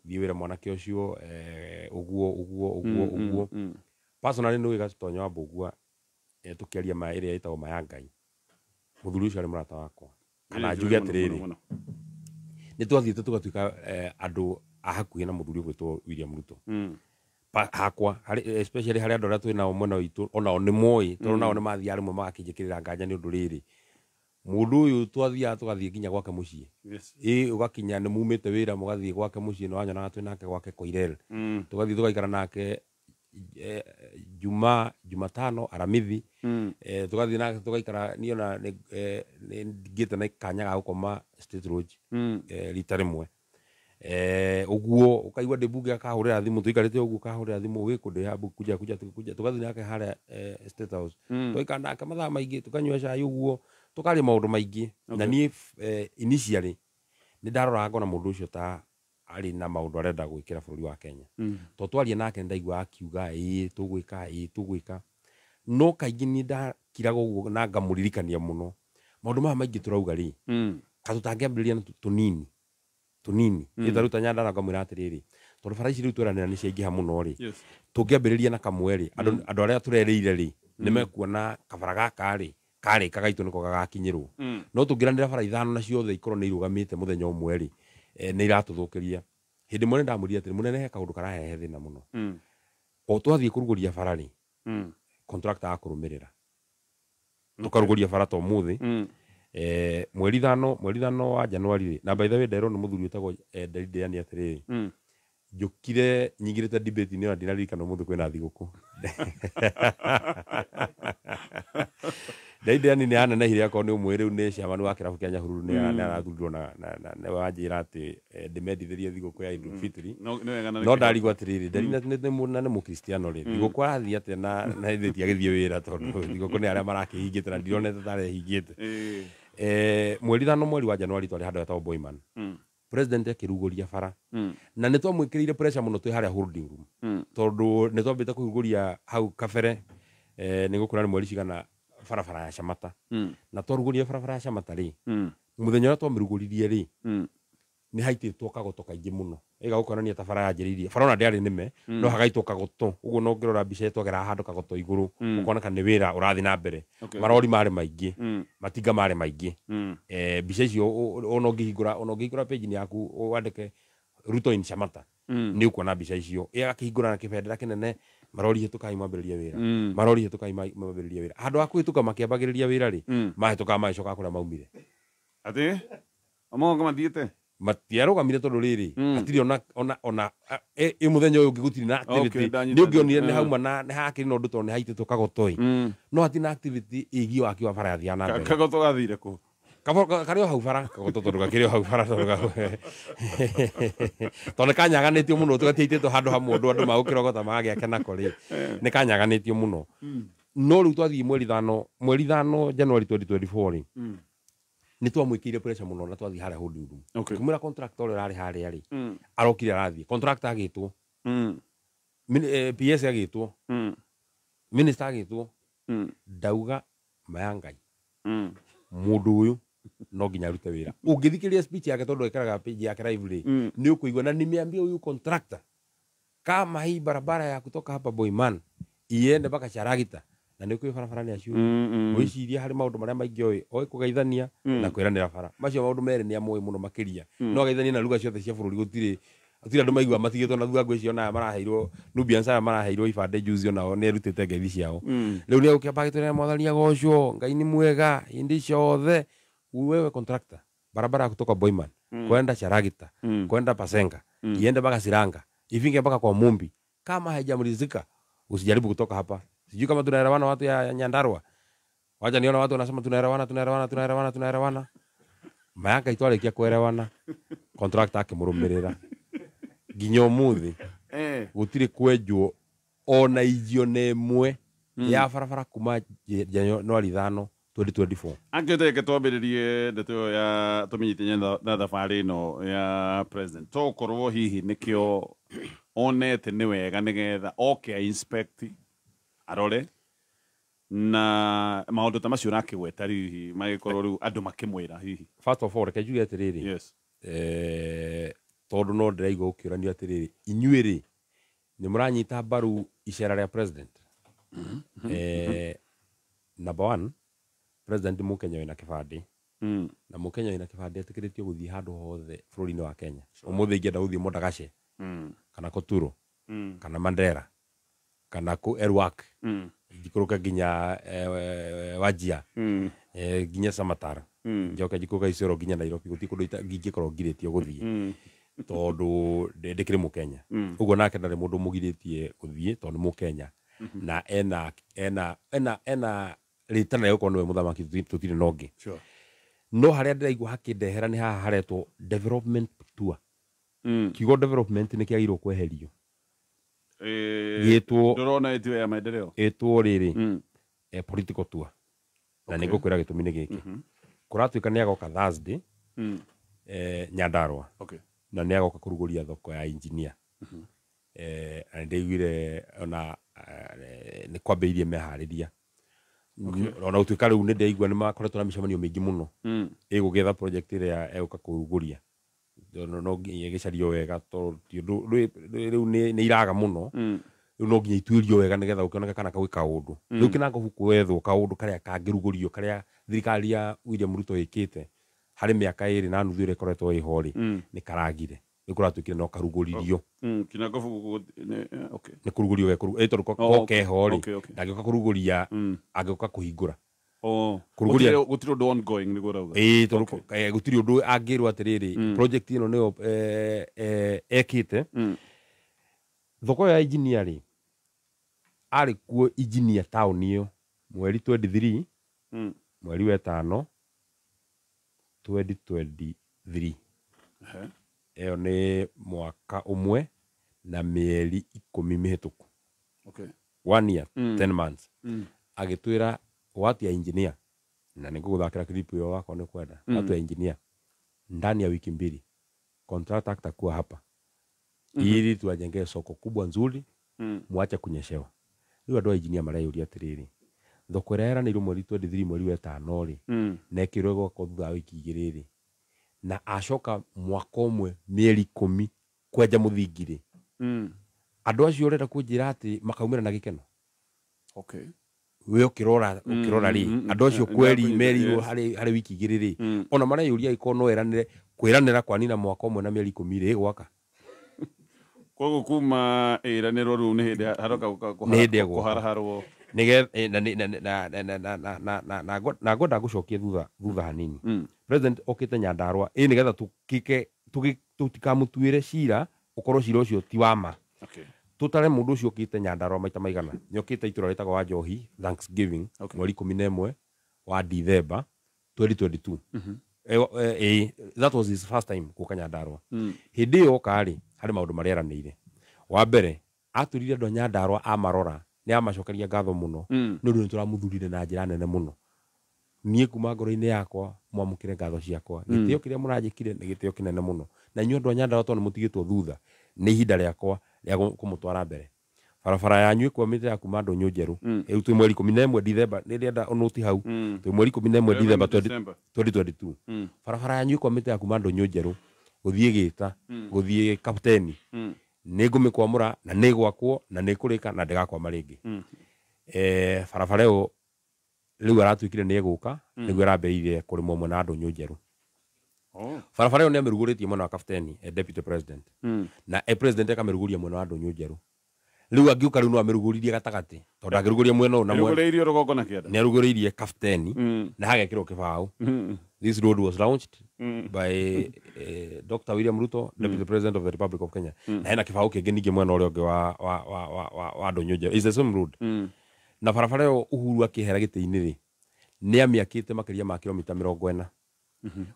Speaker 1: thiwira mwanake ucio uguo personally no wiga tonya wabugwa tukiaria ma area itago mayangai muthuri ucio ari murata wakwa kana njuge atiriri ni twathiite tugatuika andu ahakuhi na muthuri gwitwo William Ruto hakwa especially hari andu ratu na omona itu ona ni moi tondu nao ni mathia ari mwe magakinjikirira nganja ni undu riri mundu uyu twathia tugathie nginya gwake mucii ugakinya ni mumite wira mugathie gwake mucii no anyona twi nake gwake Koirel tugathie tugaikara nake Jumatano Aramithi tugathie nake tugaikara niona ngite na kanya ga gukoma State Lodge rita rimwe uguo ukaigwa ndibunge akahurira thimu tuikarite uguo kahurira thimu wikunde habu kuja tugathie nake hare State House tuikara nake mathaa maingi tukanywa cai uguo tukari maundu maingi na ni initially ni ndarora ngona mundu ucio ta ari na maundu arenda gwikira bururi wa Kenya to twarie nake ndaigwa akiuga tugwika no kaingi ni ndakiraga uguo na ngamuririkania muno maundu ma maingi turauga ri katutangiambiriria tunini itaruta nyanda na ngamwira atiriri tondu bara ici riu tweranira ni ciaingiha muno ri tungiambiriria na kamweri andu aria turereire ri nimekuona kabara gaka ri kari kagaitu niko gagakinyirwo no tungiranira bara ithano na ciothe ikorwo ni irugamite muthenya umwe ri ni iratuthukiria hindi mone ndamuriria atiri munene he kaundu karahehe thina muno o twathie kuruguria bara ri contractor akurumirira tukaruguria bara to muthi mweri thano wa Januari na by the way ndero ni muthuri utagwo Deani atiriri njukire nyingirite debate ni ndina ririkana muthi kwina thiguku Deani ni ana na hiria ko ni umwe riu ni ciamani wa kirabu kia Nyahururu ni arathurwo na wanjira ati ndimendithirie thiguku ya Idul Fitri no ndarigwa atiriri Deani ni munane mu Kristiano ri thiguku arathia ati na hithi agithie wira tondu thiguku ni aria marakihingite na ndironete tare hingite mweri thano mweri wa Januari twari handu etagwo Boyman president akiruguria bara na ni twamwikirire pressure muno twi haria holding room tondu ni twambite kuruguria hau kabere ni gukura ni mweri cigana bara ya Shamata na twaruguria bara ya Shamata ri muthenya wa twamiruguririe ri ni haititwo kagoto kaingi muno iga gukonania ta bara yanjiririe bara ona ndiari nime no hagaitwo kagoto uguo no ngirora mbica twagera handu kagoto iguru ukona kana ni wira urathi na mbere marori mari maingi matinga mari maingi mbica icio ona ngihingura page ni yaku wandike Ruto in Shamata ni ukuona mbica icio igakihingura na kibendera kinene marori hitukai mambiriria wira marori hitukai mambiriria wira handu akuhituka makiambagiriria wira ri mahituka maicoka kuria maumire
Speaker 2: ati amongo mathiete
Speaker 1: matiarugamire tondu riri atiri ona muthenya uyu ngigutiri na activity ni ungionire ni hauma na ni hakiri no ndu tondu ni haititwo kagotoi no ati na activity igi waki wa bara ya thiana mbere
Speaker 2: kagoto gathire ku
Speaker 1: kario hau bara kagoto tondu gakirio hau bara tondu kanyaganitio muno tugatiititwo handu hamwe andu magukirogota magagiake nako ri ni kanyaganitio muno no riu twathii mweri thano January 2024 ri ni twamwikire pressure muno na twathi haria holding room kumira contractor urari haria ri arokire arathie contractor agitwo PS agitwo minister agitwo ndauga mayangai mundu uyu no nginya rute wira ungithikiria speech yake tondu ekaraga page yake live ri ni ukuigwa na nimeambia uyu contractor kama hii barabara ya kutoka hapa Boyman iende mpaka Charagita na nä kå barabara nä acio wä ciria harä maå ndå marä a maingä oä kå geithania na kwä ranä ra bara macio maå ndå merä nä amå må no makä ria no geithania na ruga ciothe cia bå rå ri gå tirä andå maigua matigä two na thua ngwä cio naya maraheirwo Nubians maraheirwo ibandä juzi onao nä erutä te ngeithi ciao rä u nä agå kä amba gä twä ra mwathani agocwo Ngai nä mwega hindä ciothe wewe contractor barabara ya kutoka Boyman kwenda Charagita kwenda Pasenga iende mpaka Siranga ifinge mpaka kwa Mumbi kama haijamalizika usijaribu kutoka hapa. Sijui kama tunaelewana watu ya Nyandarua. Wacha niona watu wanasema tunaelewana. mayaka itwarekia kwerewana contractor akimurumirira nginya umuthi gutire kwenjwo ona igio nemwe ya barabara kuma Januari 5 2024
Speaker 2: angiteke twambiririe ndeto ya tuminyite na thabari no ya president to korwo hihi nikio onete ni wega nigetha oke inspect arore na maundu ta macio nakigweta hihi magikorwo riu andu makimwira hihi
Speaker 1: first of all kejuge atiriri
Speaker 2: yes
Speaker 1: tondu no ndiraigua ukiuranio atiriri inyuiri ni muranyita mbaru icera ria president number 1 president mukenya wina kibandi na mukenya wina kibandi atikiritio guthii handu hothe bururi-ini wa Kenya umuthi ingienda guthii Modagashe kana Koturo kana Mandera kana ku Elwak jikuruka ginya Wajia ginya Samatara njoka jikuruka Isiro ginya Nairobi guti kundu ngikorwo ngiritio guthii tondu ndikiri mukenya uguo nake ndari mundu mugiritie guthii tondu mukenya na ena ritana yoko no muthamaki tutire nongi no haria ndiraigua hakindehera ni haha haretwo development tour kigo development ni kiagirwo kweherio gitwo
Speaker 2: ndorona etio ya maendeleo
Speaker 1: etwo riri political tour na ningo kwira gitumi ni giki kuratuika ni agoka Thursday Nyandarua na ni agoka kuruguria thoko ya engineer ndigwire ona ni kwambeirie mehariria ona utuika riu ni ndeigua ni makoretwo na micemanio mingi muno igugetha project iria eguka kuruguria no gicario wega to riu ni iraga muno riu no nginya ituirio wega nigetha ukioneka kana kawika undu riu kinanga hukwethwo kaundu karia kangirugurio karia thirikari ya William Ruto ikite hari miaka iri na nuthu ire koretwo ihori ni karagire nikuratuikire no karuguririo
Speaker 2: kinanga
Speaker 1: ni kurugurio we eto ko kehori ndagioka kuruguria agioka kuhingura
Speaker 2: kuruguria gutiri undu ongoing ni gurauga
Speaker 1: toruko gutiri undu angirwa atiriri project ino niyo ekite thoko ya engineer ari kuo engineer town iyo mweri 23 mweri wa 5 2023 eyo ni mwaka umwe na mieri 10 mihituku 1 year 10 months agitwira watu ya engineer na niguthakira clip yo wako ni kwenda watu ya engineer ndani ya wiki 2 contractor atakuwa hapa ili tuajenge soko kubwa nzuri muache kunyeshewa riu andu engineer marayuria atiriri thoko rera ni mweri 23 mweri wa 5 ri nekirwe kwa thutha wiki 2 na ashoka mwaka umwe mieri 10 kwenja muthingiri andu acio urenda kunjira ati makaumira na gikeno we ukirora ri andu acio kweri meri hari wiki 2 ri ona marayuria ikono eranire kwiranira kwa nina mwaka umwe na mieri 10 ri gwaka
Speaker 2: kogo kuma iraniro ru ni hindi haroka kuharaharwo
Speaker 1: na ngoda gucokia thutha hanini president okite Nyandarua nigetha tutikamutuire cira ukorwo cira ucio ti wama tutare mundu ucio okite Nyandarua maita maigana ni okite itura ritagwo wa Njohi Thanksgiving mweri 11 wa December 2022 that was his first time kuka Nyandarua hindi yo kari hari maundu marieranire wa mbere aturire andu Nyandarua amarora ni amacokeria ngatho muno nundu ni turamuthurire na njira nene muno nie kuma ngoro-ini yakwa mwamukire ngatho ciakwa gitio kiria muranjikire ni gitio kinene muno na inyu andu Nyandarua to ni mutigitwo thutha ni ihinda riakwa ria kumutwara mbere barabara yanyu ikwamite ya kuma Ndunyu Njeru riu twi mweri 11 December ni rienda onuti hau twi mweri 11 December 2022 barabara yanyu ikwamite ya kuma Ndunyu Njeru guthie Gita guthie Kapteni ni ngumikwamura na ni gwakwo na ni kurika na ndigakwama ringi barabara yo riu aratuikire ni eguka niguo arambeire kurimwo mwe na Ndunyu Njeru barabara yo ni amiruguritie mwana wa Kapteni deputy president na president akamirugurĩa mwana wa Ndunyu Njeru riu angiuka riu no amiruguririe gatagati tondu agiruguria mwena na
Speaker 2: mwena rogongo na kianda
Speaker 1: ni aruguririe Kapteni na hagekirwo kibao this road was launched by Dr. William Ruto deputy president of the Republic of Kenya na hena kibao kingi ningi mwena uria ungi wa Ndunyu Njeru is the same road na barabara yo Uhuru akihera giti-ini ri ni amiakite makiria ma kilomita 40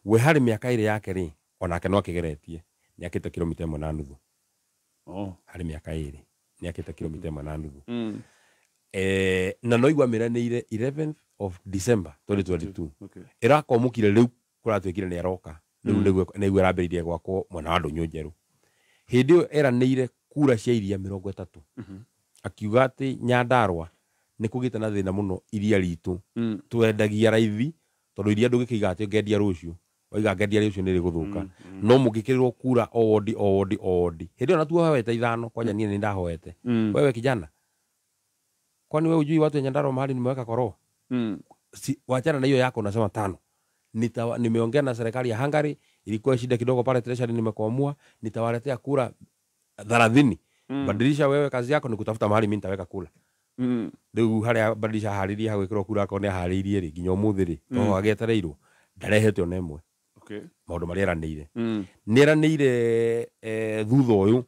Speaker 1: we hari miaka ire yake ri onake no akigeretie ni akite kilomita 1.5 hari miaka ire ni akite kilomita 1.5 na no igwa miranire 11th of December 2022 irakomukire riu kuratwikire ni aroka riu niguo arambiririe gwako mwana wa Ndunyu Njeru hindi yo eranire kura cia iria 30 akiuga ati Nyandarua ni kugite na thina muno iria ritu twendagia raithi tondu iria ndugikiga ati ngendia rucio oiga ngendia rucio ni riguthuka no mugikirirwo kura odi hindi ona tuo hawete ithano kwanya nie ni ndahoete wewe kijana kwani wewe ujui watu Nyandarua mahali nimeweka koro wachana na hiyo yako unasema 5 nimeongea na serikali ya Hungary ilikuwa shida kidogo pale treasury nimekoamua nitawaletea kura 30 badilisha wewe kazi yako ni kutafuta mahali mimi nitaweka kura riu haria badilisha hariria hagwikirwo kura ko ni haririe ri nginya umuthi ri to agetereirwo ndarehete ona imwe maundu maria eranire ni eranire thutha uyu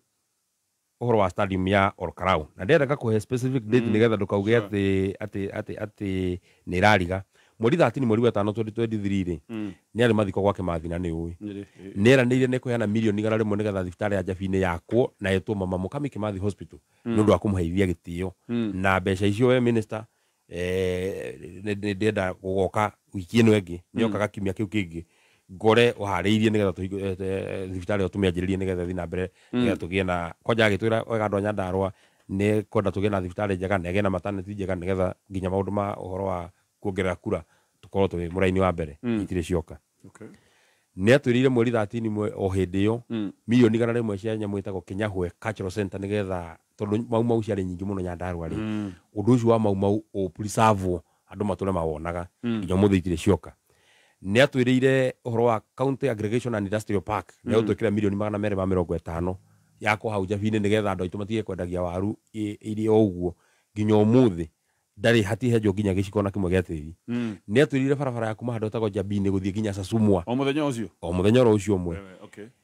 Speaker 1: uhoro wa stadium ya Olkarau na ndendaga kuhe specific date nigetha ndukauge ati ni rariga mweri 13 mweri wa 5 2023 ri ni ari mathiko gwake mathina ni uyi neranire ne kuheana milioni 100 nigetha thibitari ya Njabini yakwo na etwo mama Mukami Kimathi Hospital nundu akumuheithia gitio na mbeca icio we minister ndenda gugoka wiki ino engi ni okaga kimia kiu kingi ngore uhariirie nigetha thibitari tumianjiririe nigetha thina mbere nigetha tugie na koja agitwira wega ndo Nyandarua ni kwenda tugie na thibitari njega nege na maternity njega nigetha nginya maundu ma uhoro wa kuongerera kura tukorwo twi muraini wa mbere itire cioka ni atwirire mweri 13 o hindi yo milioni 100 cia nyamu itagwo Kinyahwe Cultural Center nigetha tondu mau ciari nyingi muno Nyandarua ri undu ucio wa mau o preserve andu mature mawonaga nginya muthe itire cioka ni atwirire uhoro wa County Aggregation and Industrial Park ni utwikira milioni 250 yako hau Njabini nigetha andu itumatige kwendagia waru iri o uguo nginya umuthi ndari hatihejo nginya giciko na kimwe gya tiri ni atwirire barabara ya kuma handu tago Njabini guthie nginya Sasumwa
Speaker 2: o muthenya ucio
Speaker 1: umwe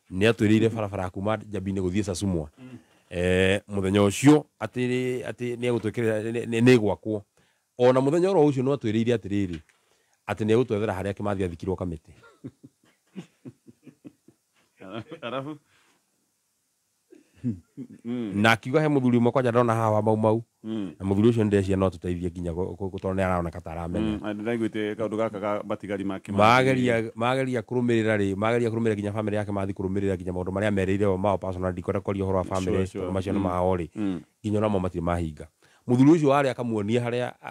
Speaker 1: ni atwirire barabara ya kuma Njabini guthie Sasumwa muthenya ucio ati ni egutwikira ni gwakwo ona muthenya ucio no atwirire atiriri ati ni egutwethera haria Kimathi athikirwo kamiti
Speaker 2: arafu
Speaker 1: na kiuga he muthuri umwe kwanja ndona hawa mau na muthuri ucio ndecia no tuteithie nginya gutone arona kataramenya
Speaker 2: ndaiguite kaundu gaka ga batigari make
Speaker 1: mageria kurumirira nginya family yake mathi kurumirira nginya maundu maria mereire mao personal dikora kori horo wa family macio no maori nginya no mati mahinga muthuri ucio wari akamuonia haria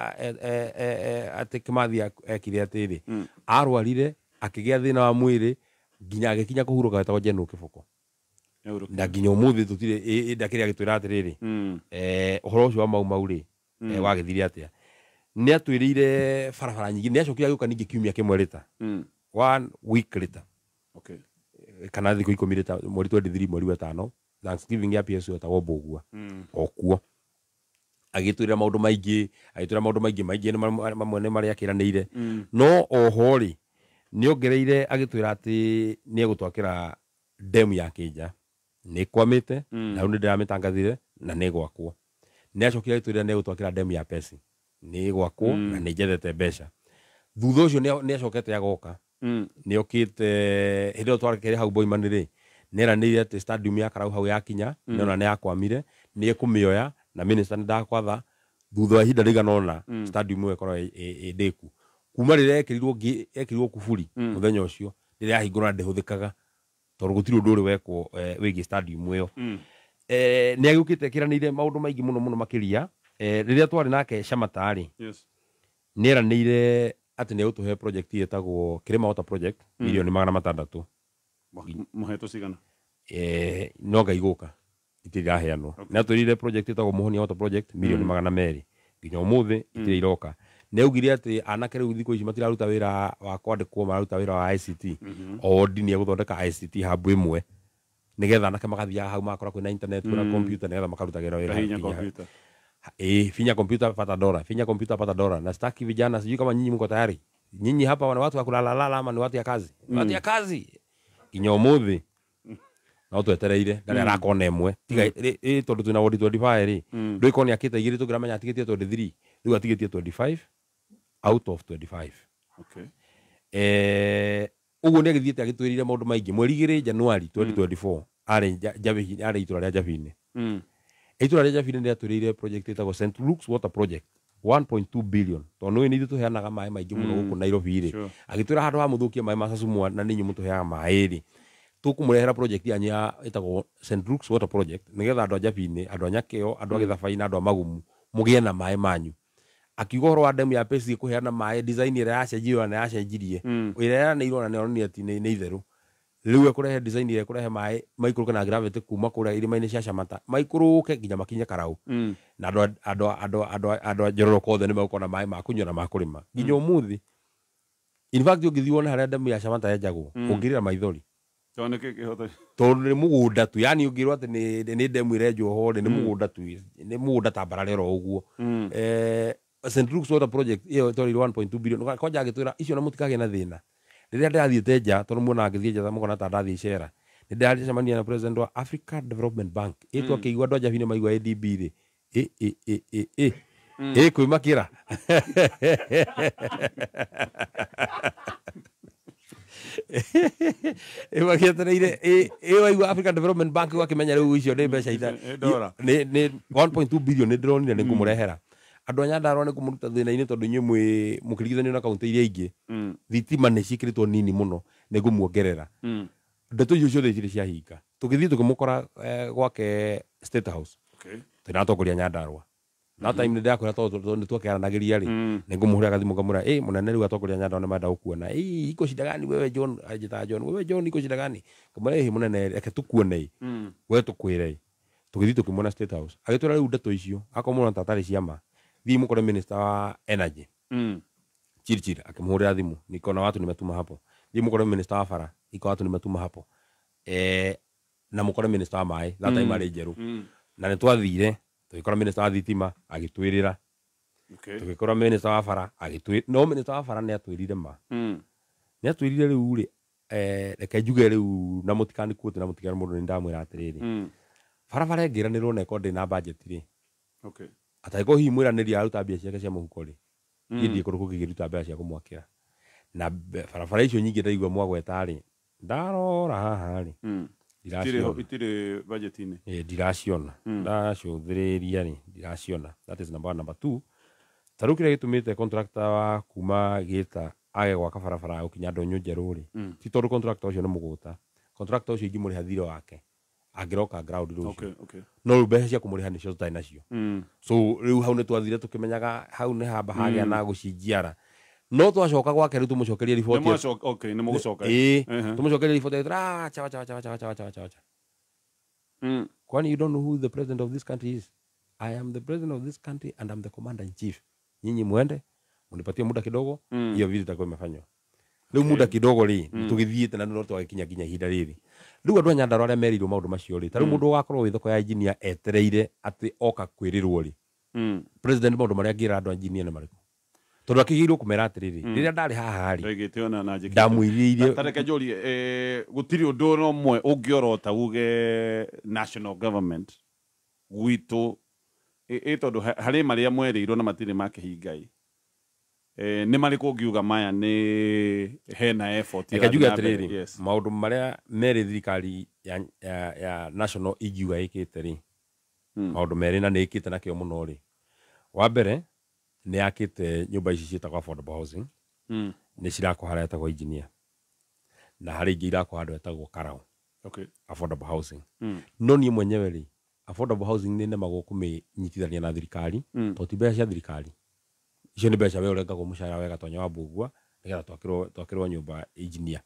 Speaker 1: ati Kimathi ekire atiri arwarire akigia thina wa mwiri nginya agikinya kuhuruka etagwo Jenu Kibuko na nginya umuthi tutire ndakiri agitwira atiriri uhoro ucio wa mau ri wagithire atia ni atwirire barabara nyingi ni acokira guka ningi kiumia kimwe rita 1 week rita kana thiko 10 rita mweri 23 mweri wa 5 Thanksgiving ya PSO ta wobogua okuo agitwira maundu maingi ni mamwe ne maria akiranire no ohori ni ongereire agitwira ati ni egutwakira demu ya Kija ni kwamite na uni ndirametangathire na ni gwakwo ni acokira itwira ni gutwakira demu ya Pesi ni gwakwo na ni njethete mbeca thutha ucio ni acokete agoka ni okite hindo twarekere hau boimanire neranire ati stadium ya Karau hau yakinya ni ona ni akwamire ni ekumioya na minister ndakwatha thutha wa hinda riganona stadium ekoro ndeku kuma rire ekirirwo kuburi muthenya ucio rire ahingura ndehuthikaga tondu gutiri undu uri wekwo wigi stadium iyo ni agukite kiranire maundu maingi muno makiria riria twari nake Shamatari ni eranire ati ni utuhe project yetagwo Kirima Water Project milioni 600
Speaker 2: muheto cigana
Speaker 1: no ngaiguka itiraheanwo na twirire project yetagwo Muhonia Water Project milioni 200 nginya umuthi itiriroka ne ugire ati anake riu thiko ici matiraruta wira wa kwandikwo mararuta wira wa ICT o dini ya guthondeka ICT hub imwe nigetha anake magathia hau makora kwina internet kuna computer nigetha makaruta wira
Speaker 2: hinya computer
Speaker 1: finya computer pata dola na staki vijana sijui kama nyinyi mko tayari nyinyi hapa wana watu wa kulala ama ni watu ya kazi watu ya kazi nginya umuthi na twetereire ndari arakona emwe tiga tondu twina wodi 25 ri ndoikoni akite igiri tugiramenya atigitie 23 riu atigitie 25 out of 25 uguo ne githiete agitwirire maundu maingi mweri 2 January 2024 ari itura ria Jabini itura ria Jabini ne atwirire project itagwo St Luke's Water Project 1.2 billion tono ni ithu heanaga mai maingi muno guku Nairobi ri agitwira handu ha muthukia mai macacumwa na ninyu mutu heaga mai ri tukumurehera project anya itagwo St Luke's Water Project nigetha andu a Jabini andu a Nyakeo andu a Githabai na andu a Magumu mugie na mai manyu akiuga horo wa demu ya pesi kuheana mai design ira yacenjirwo na yacenjirie ira na irona ne onania ati ni itheru riu ekurehe design ira ekurehe mai maikuruke na gravity kuma kuria irima-ini cia Shamata maikuruke nginya makinye Karau na andu Njororo kothe ni megukona mai ma kunywa na ma kurima nginya umuthi in fact ungithiona haria demu ya Shamata yenjagwo ungirira maithori tondu ni mugunda tu yani ungirwa ati ni demu irenjwo ho ni mugunda tu ni mugunda tambararero uguo St Luke's Water Project iyo tori 1.2 billion koja agitwira icio na mutikage na thina riria ndathiete nja tondu muona agithie nja mukona ta ndathie cera ni ndacemania na president wa Africa Development Bank itu akiigua andu a Jabini maigua ADB ri kwimakira wakiatereire waigua Africa Development Bank wakimenya riu icio ni mbeca ita ni 1.2 billion ni ndronire ni ngumurehera andu a Nyandarua ni kumuruta thina-ini tondu inyu mukirigithania na kaunti iria ingi thitima ni cikiritwo nini muno ni ngumuongerera ndeto icio ciothe iciri ciahinga tugithii tukimukora gwake State House tinatongoria Nyandarua na time ni ndakwira tondu ni twakiaranagiria ri ni ngumuhura gathimu ngamura munene riu atongoria Nyandarua ni menda gukuona iko shida gani wewe John ajita John wewe John iko shida gani kamara munene reke tukuone we tukwire tugithii tukimona State House agitwira riu ndeto icio akomona tatari ciama thimu mukore minister wa energy Chirchir akimhurira thimu nikona watu nimetuma hapo thimu mukore minister wa bara iko watu nimetuma hapo na mukore minister wa mai that time ari njeru na ni twathire tukikora minister wa thitima agitwirira tukikora minister wa bara agitwirira no minister wa bara ni atwirire ma ni atwirire riu ri reke njuge riu na mutikani kuote na mutikani mundu ni ndamwira atiriri bara ngiranirwo na iko ndi na budget ri ataiko hi mwiraniria aruta mbia ciake cia muhuko ri ngithie kuruku kigiruta mbia cia kumwakira na barabara icio nyingi ndaigua mwagweta ri ndarora haha ri itire budget ini ndiraciona ndacuthiriria ri ndiraciona that is number 2 tarukire gitumite contractor wa kuma gita age gwaka barabara ukinya ndonyo njeru ri ti tondu contractor ucio ni muguta contractor ucio ingi muri hathiro wake agiroka ground rucio no mbeca cia kumuriha nicio tutai nacio so riu hau ni twathire tukimenyaga hau ni hamba hagia na gucinjiara no twacoka gwake riu tumucokerie report
Speaker 2: ni mugucoka
Speaker 1: tumucokerie report cha kwani you don't know who the president of this country is? I am the president of this country and I'm the commander in chief. Nyinyi muende munipatie muda kidogo hiyo vitu itakuwa imefanywa riu muda kidogo ri tugithiete na no twakinya kinya ihinda riri riu andu a Nyandarua aria merirwo maundu macio ri tariu mundu wakorwo wi thoko ya engineer etereire ati oka kwirirwo ri president maundu maria ngira andu a engineer ni mariku tondu akigirwo kumera atiriri riria ndari haha ri
Speaker 2: regetiona na njiki
Speaker 1: ndamwiririe
Speaker 2: tareke njori gutiri undu no mwe ungiorota uge national government gwitu tondu hari maria mwerirwo na matiri make hingai ni mariku ngiuga maya ni hena effort
Speaker 1: ya njuga atiriri maundu maria meri thirikari ya national igiuga ikite ri maundu meri na ni ikite na kio muno ri wa mbere ni akite nyumba ici cietagwo affordable housing ni cirako haria etagwo engineer na hari ingi irako handu etagwo Karau affordable housing no ni mwenyewe ri affordable housing ni nemagwo kuminyitithania na thirikari to ti mbeca cia thirikari icio ni mbeca we urengagwo mucara wega tonya wa mbugua nigetha twakirwo nyumba engineer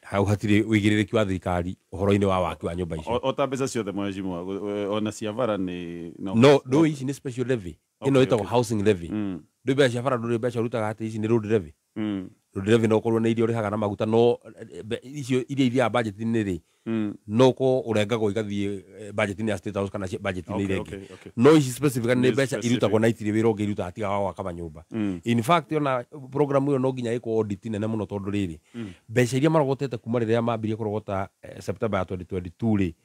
Speaker 1: hau hatiri wigiririki wa thirikari uhoro-ini wa waki wa nyumba icio
Speaker 2: ota mbeca ciothe mwejimu ona cia bara ni
Speaker 1: no ici ni special levy ino itagwo housing levy ndu mbeca cia bara ndu mbeca urutaga ati ici ni road levy road levy no korwo ni irio rihaga na maguta no icio iria budget ni ri no ko urengagwo igathie budget ni ya State House kana budget ni iria ingi no ici specific ni mbeca irutagwo na itiri wira ungi iruta atiga wa gwaka manyumba in fact ona program iyo no nginya iko audit nene muno tondu riri mbeca iria marogotete kuma riria mambirie kurogota September ya 2022 ri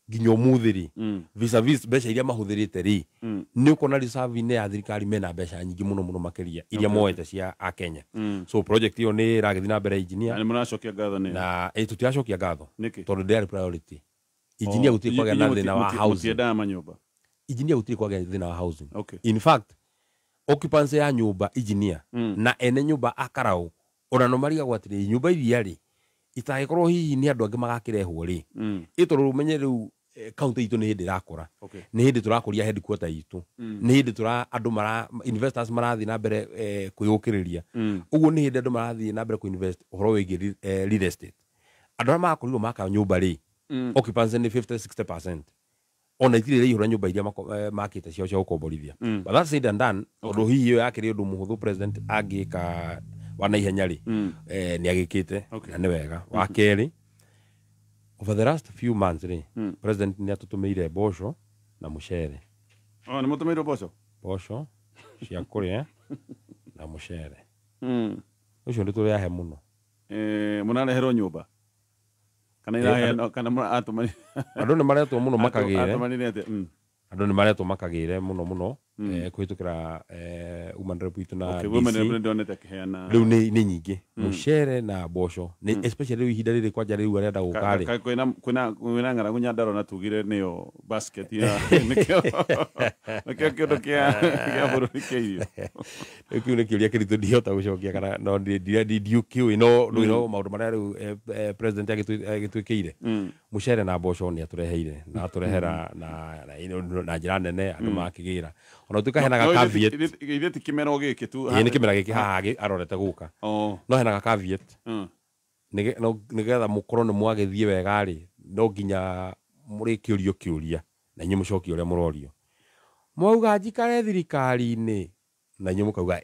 Speaker 1: nginya muthiri vis a vis mbeca iria mahuthirite ri ni ukona reserve ne ya thirikari mena mbeca nyingi muno makeria iria moete cia a Kenya so project hiyo ni ragithi na mbere engineer
Speaker 2: ni munacokia gatho ni
Speaker 1: na tutiacokia gatho tondu ndari priority engineer gutiri kwaga na thina wa housing
Speaker 2: manyumba
Speaker 1: engineer gutiri kwaga thina wa housing in fact occupancy ya nyumba engineer na ene nyumba akarau ona no mariga gwatire nyumba iria ri itagikorwo hihi ni andu angi magakirehwo ri itoro menye riu county itu ni hindi rakura ni hindi turakuria headquarter itu ni hindi andu mara investors marathi na mbere kuyukiriria uguo ni hindi andu marathi na mbere ku invest horo wigi real estate andu marakorirwo maka nyumba ri occupancy ni 50-60% ona itire ri hura nyumba iria makite cio cia ukomborithia but that's said and done undu hihi yo yakiri undu muhuthu president agika wana ihenya ri ni agikite na ni wega wa keri over the last few months ri president ni atutumeire bosho na mucere
Speaker 2: ni mutumeire bosho cia kuria na mucere ucio ndi turi ahe muno munarehero nyumba kana irahe kana atumani
Speaker 1: andu ni maretwo muno makagire andu ni maretwo makagire muno kuhitukira human rep itu na riu ni nyingi mucere na bosho ni especially riu ihinda riri kwanja riu arenda gukari
Speaker 2: kwina ng'aragu Nyandarua na tugire niyo basket ya nikio kindu kia bururi kiirio
Speaker 1: kiu ni kiuria kiritu ndihota gucokia kana no ndikiui no maundu maria riu president agitwikire mucere na bosho ni atureheire na aturehera na njira nene andu makigira ona tuka hena caveat
Speaker 2: ile tikimero giki tu
Speaker 1: ni kimera giki haha arorete guka no hena caveat nigetha mukorwo ni mwagithie wega ri no nginya muri kiuria na inyu mucoki uria murorio mwauga njikare thirikari-ini na inyu mukauga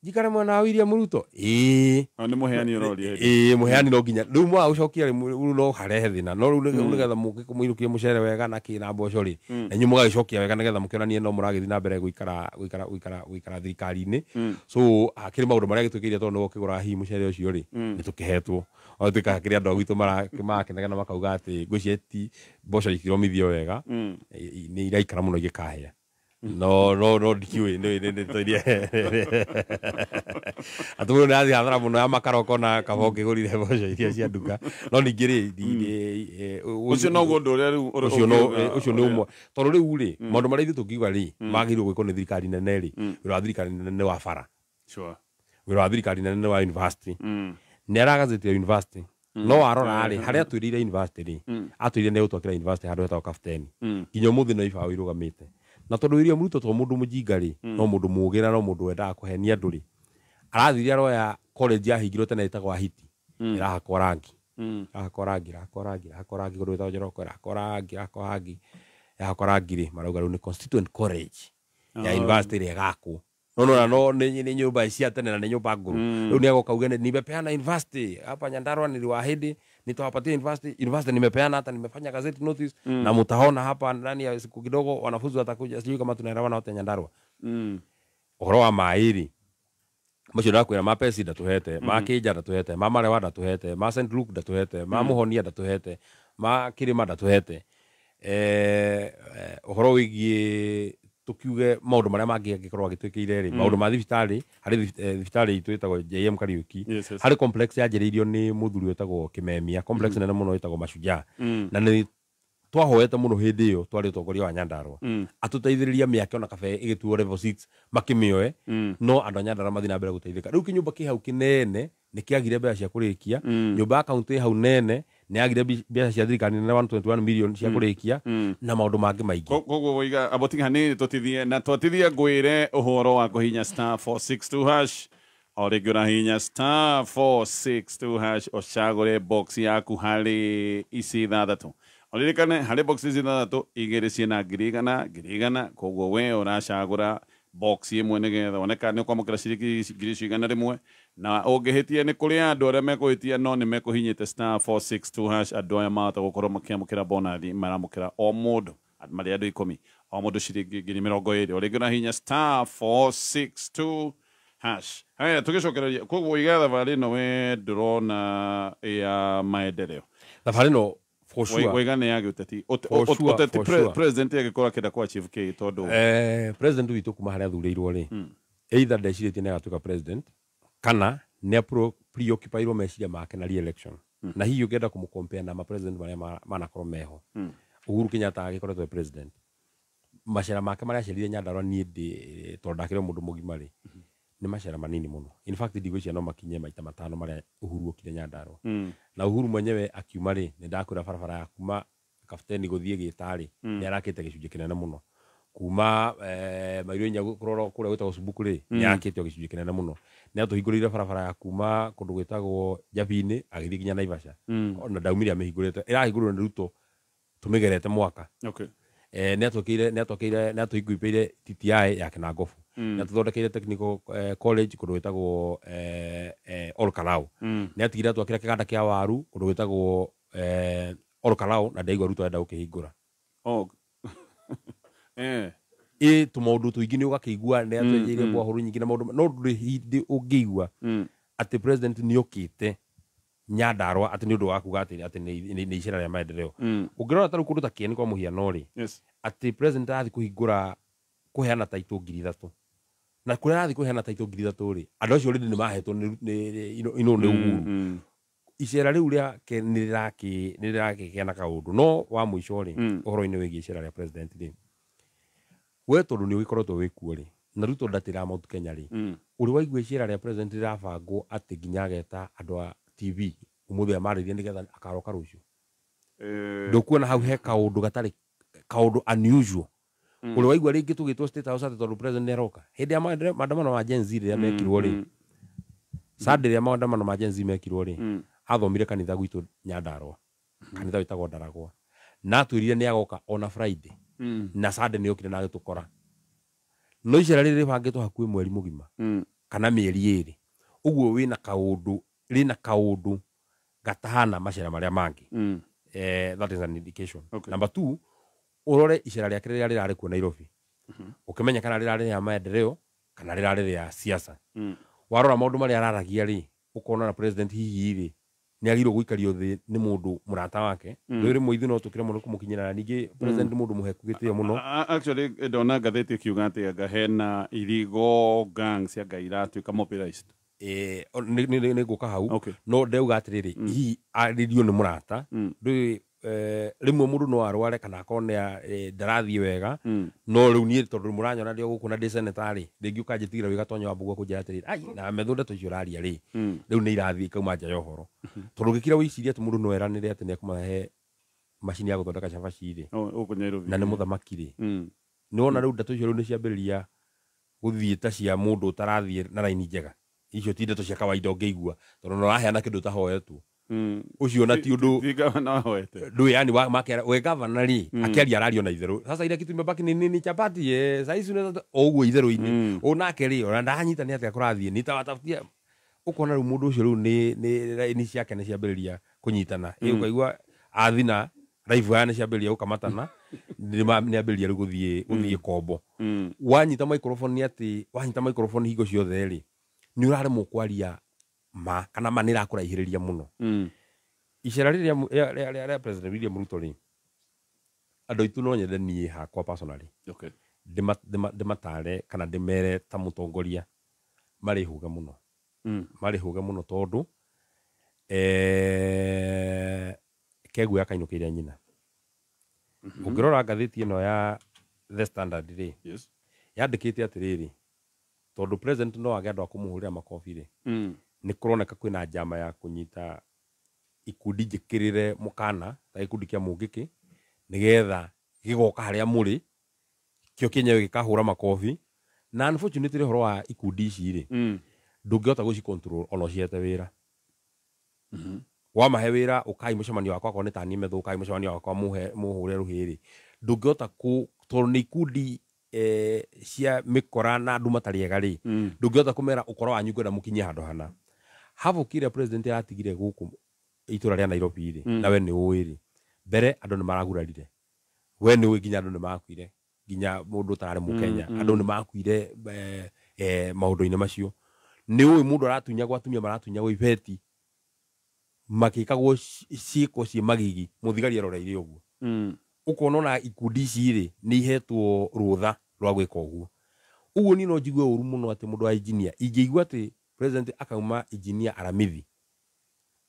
Speaker 1: njikare mwena wa William Ruto
Speaker 2: ni muheani uroria
Speaker 1: muheani no nginya riu mwa ucokia ri no harehe thina no riu nigetha mukimuirukie mucere wega na kina mboco ri na inyu mugagicokia wega nigetha mukionanie no muragithi na mbere guikara thirikari-ini so akiri maundu maria gitwikire tondu ukigura hi mucere ucio ri ni tukihetwo o tuka kiri andu agitu marakenega na makauga ati ngwicieti mboco ikiromithio wega ni iraikara muno igikahia no dikiwe ne toiria atumu na athi athara muno ya makaroko na kaboke gurire boco iria cia nduka no ningiri
Speaker 2: ucio no gundu ria riu
Speaker 1: ucio ni umwe tondu riu ri maundu maria ithu tungiuga ri magirwo gwikwo ni thirikari nene ri wira wa thirikari nene wa bara wira wa thirikari nene wa university ni aragazetia university no arora ri haria twirire university ri atwirire ne utwakira university handu hetagwo Kapteni nginya muthi no iba wirugamite na tondu William Ruto to mundu mujinga ri no mundu mugira no mundu wendaga kuhenia andu ri arathire aroya college yahingirwo tene itagwo Ahiti irahakorangi gundu wetagwo Njoroko irahakorangi ri marauga riu ni constituent college ya university ri gakwo no ni nyumba cia tene na ni nyumba nguru riu ni agokauga nimepeana university hapa Nyandarua niliwaahidi nitawapatia university nimepeana hata nimefanya gazeti notice na mtaona hapa ndani ya siku kidogo wanafunzi watakuja sijui kama tunaelewana wote Nyandarua uhoro wa mairi macio ndakwira mapesi ndatuhete makija ndatuhete mamarewa ndatuhete ma St Luke ndatuhete ma Muhonia ndatuhete ma Kirima ndatuhete uhoro wigie tukiuge maundu maria mangi angikorwo agitwikire ri maundu ma thibitari hari thibitari itu itagwo JM Kariuki hari complex yanjiriirio ni muthuri wetagwo Kimemia complex nene muno itagwo Mashujaa na ni twahoete muno hindi iyo twari utongoria wa Nyandarua atuteithiriria miaka ona kabe igituo level 6 makimioe no andu Nyandarua mathi na mbere guteithika riu kinyumba ki hau kinene ni kiagire mbeca cia kurikia nyumba ya county hau nene ni agire mbeca cia thirikari nene 121 million cia kurikia na maundu mangi maingi
Speaker 2: koguo woiga abotingani tutithie na twatithie ngwire uhoro wa kuhinya *462# o ringi urahinya *462# ocagure box yaku hari ici ithathatu oririkane hari box ici ithathatu igiri ciina ngiri koguo we uracagura box imwe nigetha oneka ni kwamukira ciringi ngiri cigana rimwe na ungihitia ni kuri andu aria mekuhitia no ni mekuhinyite *462# andu aya mahota gukorwo makiamukira bonathi maramukira o mundu mari andu 10 o mundu ciringi ngiri 20 oringi urahinya *462# haya tugicokereria koguo igatha bari no we ndurona ya maendeleo
Speaker 1: thabari no for sure
Speaker 2: waigane yake uteti president yake kora kenda kwa chief k tondu
Speaker 1: president witu kuma haria thureirwo ri either ndeciritie nĩ agatuĩka president kana nĩ preoccupyirwo meciria make na re-election na hihi ũngĩenda kũmũcompare na ma-president marĩa manakorwo meho Uhuru Kenyatta agĩkoretwo president macera make marĩa acerire Nyandarua niĩ tondũ ndakĩrĩ mũndũ mũgima rĩ nĩ macera manini mũno in fact ndigwĩciria no makinye maita 5 marĩa Uhuru okire Nyandarua na Uhuru mwenyewe akiuma rĩ nĩ ndakwĩra barabara ya kuma Kapteni gũthiĩ Gĩtarĩ nĩ arakĩte gĩcunjĩ kĩnene mũno kuma Mairũ-Inya kũrora kũrĩa gwĩtagwo Subuku rĩ nĩ arakĩte gĩcunjĩ kĩnene mũno nĩ atũhingũrĩire barabara ya kuma kũndũ gwĩtagwo Njabinĩ agĩthiĩ nginya Naivasha ona ndaumire amĩhingũrĩte ĩrahingũrĩrwo nĩ Ruto tũmĩgerete mwaka nĩ atũhingũrĩire TTI ya Kinangofu nĩ atũthondekeire technical college kũndũ gwĩtagwo Olkalau nĩ atigire atwakĩra kĩganda kĩa waru kũndũ gwĩtagwo Olkalau na ndaigua Ruto enda gũkĩhingũra tũmaũndũ tũingĩ nĩ ũgakĩigua nĩ atwenjeire mbwahũrũ nyingĩ na maũndũ no ndũrĩ hĩndĩ ũngĩigua atĩ president nĩ okĩte Nyandarua atĩ nĩ ũndũ wa kuga atĩ nĩ icera rĩa maendeleo ũngĩrora tarĩu kũndũ ta Kieni kwa mũhiano rĩ atĩ president arathiĩ kũhingũra kũheana taitũ 3,000 na kũrĩa arathiĩ kũheana taitũ 3,000 rĩ andũ acio rĩndĩ nĩ mahetwo nĩ Uhuru icera rĩu rĩake nĩ rĩrakĩgĩa na kaũndũ no wa mũico rĩ ũhoro-inĩ wĩgiĩ icera rĩa president rĩ we tondũ nĩ ũgĩkoretwo wĩkuo rĩ na Ruto ndatĩra Mount Kenya rĩ ũrĩ waigua icera rĩa president rĩrabangwo atĩ nginya ageta andũ a TV ũmũthĩ amarĩria nĩgetha akaroka rũciũ ndũkuona hau he kaũndũ gatarĩ kaũndũ unusual ũrĩ waigua rĩngĩ tũgĩtwo State House atĩ tondũ president nĩ aroka hĩndĩ ya maandamano ma Gen Z rĩrĩa mekirwo rĩ Sunday rĩrĩa maandamano ma Gen Z mekirwo rĩ athomire kanitha gwitũ Nyandarua kanitha wĩtagwo Ndaragwa na atwĩrire nĩ agoka ona Friday na Sunday nĩ okire na agĩtũkora no icera rĩrĩ rĩbangĩtwo hakuhĩ mweri mũgima kana mĩeri 2 ũguo rĩna kaũndũ gatahana macera marĩa mangĩ that is an indication number 2 ũrore icera rĩake rĩrĩa rĩrarĩ kuo Nairobi ũkĩmenya kana rĩrarĩ rĩa maendeleo kana rĩrarĩ rĩa siasa warora maũndũ marĩa araragia rĩ ũkona na president hihi rĩ nĩ agirwo gũikario thĩ nĩ mũndũ mũrata wake rĩrĩ mũithi no tũkire mũno kũmũkinyĩra ningĩ president mũndũ mũheku gĩtĩo mũno
Speaker 2: actually ndona ngathĩti ĩkiuga atĩ anga hena illegal gangs cia ngai iratuĩka mobilized
Speaker 1: nĩ ngũka hau no ndeuga atĩrĩrĩ hihi arĩrio nĩ mũrata ndũĩ rĩmwe mũndũ no arware kana akorwo ndarathiĩ wega no rĩu niĩ tondũ mũranyona ndĩ gũkũ na ndĩ senatarĩ rĩngĩ ũkanjĩtigĩra wĩ Gatonyo wa Mbugua kũnjĩra atĩrĩrĩ ai na metho ndeto icio ũraria rĩ rĩu nĩ irathiĩ ikauma nja ya ũhoro tondũ ũngĩkira wĩciria atĩ mũndũ no eranĩre atĩ nĩ ekũmahe macini ya gũthondeka cabaci rĩ na nĩ mũthamaki rĩ nĩ wona rĩu ndeto icio rĩu nĩ ciambĩrĩria gũthiĩ ta cia mũndũ ũtarathiĩ na raini njega icio ti ndeto cia kawaida ũngĩigua tondũ no raheana kĩndũ tahoetwo ucio na ti undu ndu yani we governor ri akiaria arario na itherũ sasa ile kitu imebaki ni chapati saizi unaweza oguo itherũ-inĩ onake ri ona ndanyita ni atia kũrathiĩ ni tawatafutia ukona rĩu mũndũ ũcio rĩu ni ciake nĩ ciambĩrĩria kũnyitana ukaigua athina raivu ya nĩ ciambĩrĩria gũkamatana nĩ ambĩrĩria rĩu gũthiĩ kombo wanyita microphone ni ati wanyita microphone hingo ciothe ri ni ũraremwo kwaria kana nĩ rakũraihĩrĩria mũno icera rĩrĩa president William Ruto rĩ andũ aitũ no nyende niĩ hakwa personally ndĩmatare kana ndĩmere ta mũtongoria marĩ hũga mũno tondũ kegũ yakainũkĩire nyina ũngĩrora ngathĩti ĩno ya The Standard rĩ yandĩkĩte atĩrĩrĩ tondũ president no age andũ a kũmũhũrĩra makobi rĩ nĩ kũroneka kwĩna njama ya kũnyita ikundi njĩkĩrĩre mũkana ta gĩkundi kĩa Mũngĩkĩ nĩgetha gĩgoka harĩa mũrĩ kĩo kĩenyewe gĩkahũra makobi na unfortunately ũhoro wa ikundi ici rĩ ndũngĩhota gũci control ona ũciete wĩra wamahe wĩra ũkai mũcemanio wakwa akorwo nĩ ta niĩ methũ ũkai mũcemanio wakwa mũhũre rũhĩ rĩ ndũngĩhota tondũ nĩ ikundi cia mĩkora na andũ matarĩ ega rĩ ndũngĩhota kũmera ũkora wanyu ngwenda mũkinyie handũ hana havũkire president aratigire gũkũ itũra rĩa Nairobi rĩ na we nĩ ũĩ rĩ mbere andũ nĩ maragurarire we nĩ ũĩ nginya andũ nĩ makuire nginya mũndũ ũtararĩ Mũkenya andũ nĩ makuire maũndũ-inĩ macio nĩ ũĩ mũndũ aratunya gwa atumia maratunya gwa ibeti makikagwo ciiko cie magigi muthigari aroreire uguo ukona na ikundi ciri ni ihetwo rutha rwa gwika uguo uguo ni no jigue uru muno ati mundu wa engineer ingiigua ati president akauma engineer aramithi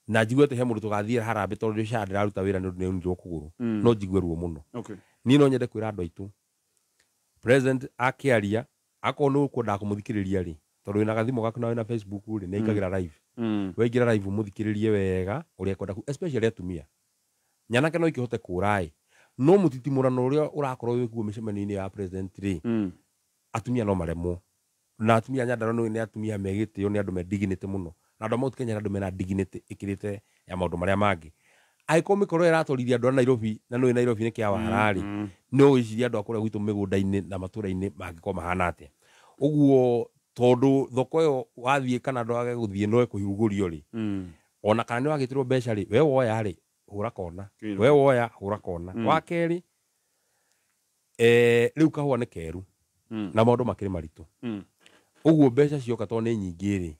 Speaker 1: na jigue ati he mundu tugathie harambe tondu cia ndiraruta wira ni ndio kuguru no jigue ruo muno ni no nyende kwira andu aitu president akiaria akonu kwenda kumuthikiriria ri tondu ina gathimo gaku na Facebook ri ni ikagira live wengira live muthikiririe wega uria kwenda especially atumia nyanake no ikihote kurai no mutitimurano uria urakorwo wikuo micemani-ini ya president ri atumia no maremwo na atumia nyandaro no ni atumia megitio ni andu me dignity muno na andu Mount Kenya andu mena dignity ikirite ya maundu maria mangi aiko mikoro iratorithia andu Nairobi na no Nairobi ni kia warari no iciria andu akuria gwitu migunda-ini na matura-ini mangiko mahana atia uguo tondu thoko yo wathie kana andu age guthie no ekuhirugurio ri ona kana ni wagitirwo mbeca ri we woya ri hura kona we woya hura kona wa keri riu kahua ni keru na maundu makiri maritu uguo mbeca cioka to ni nyingi ri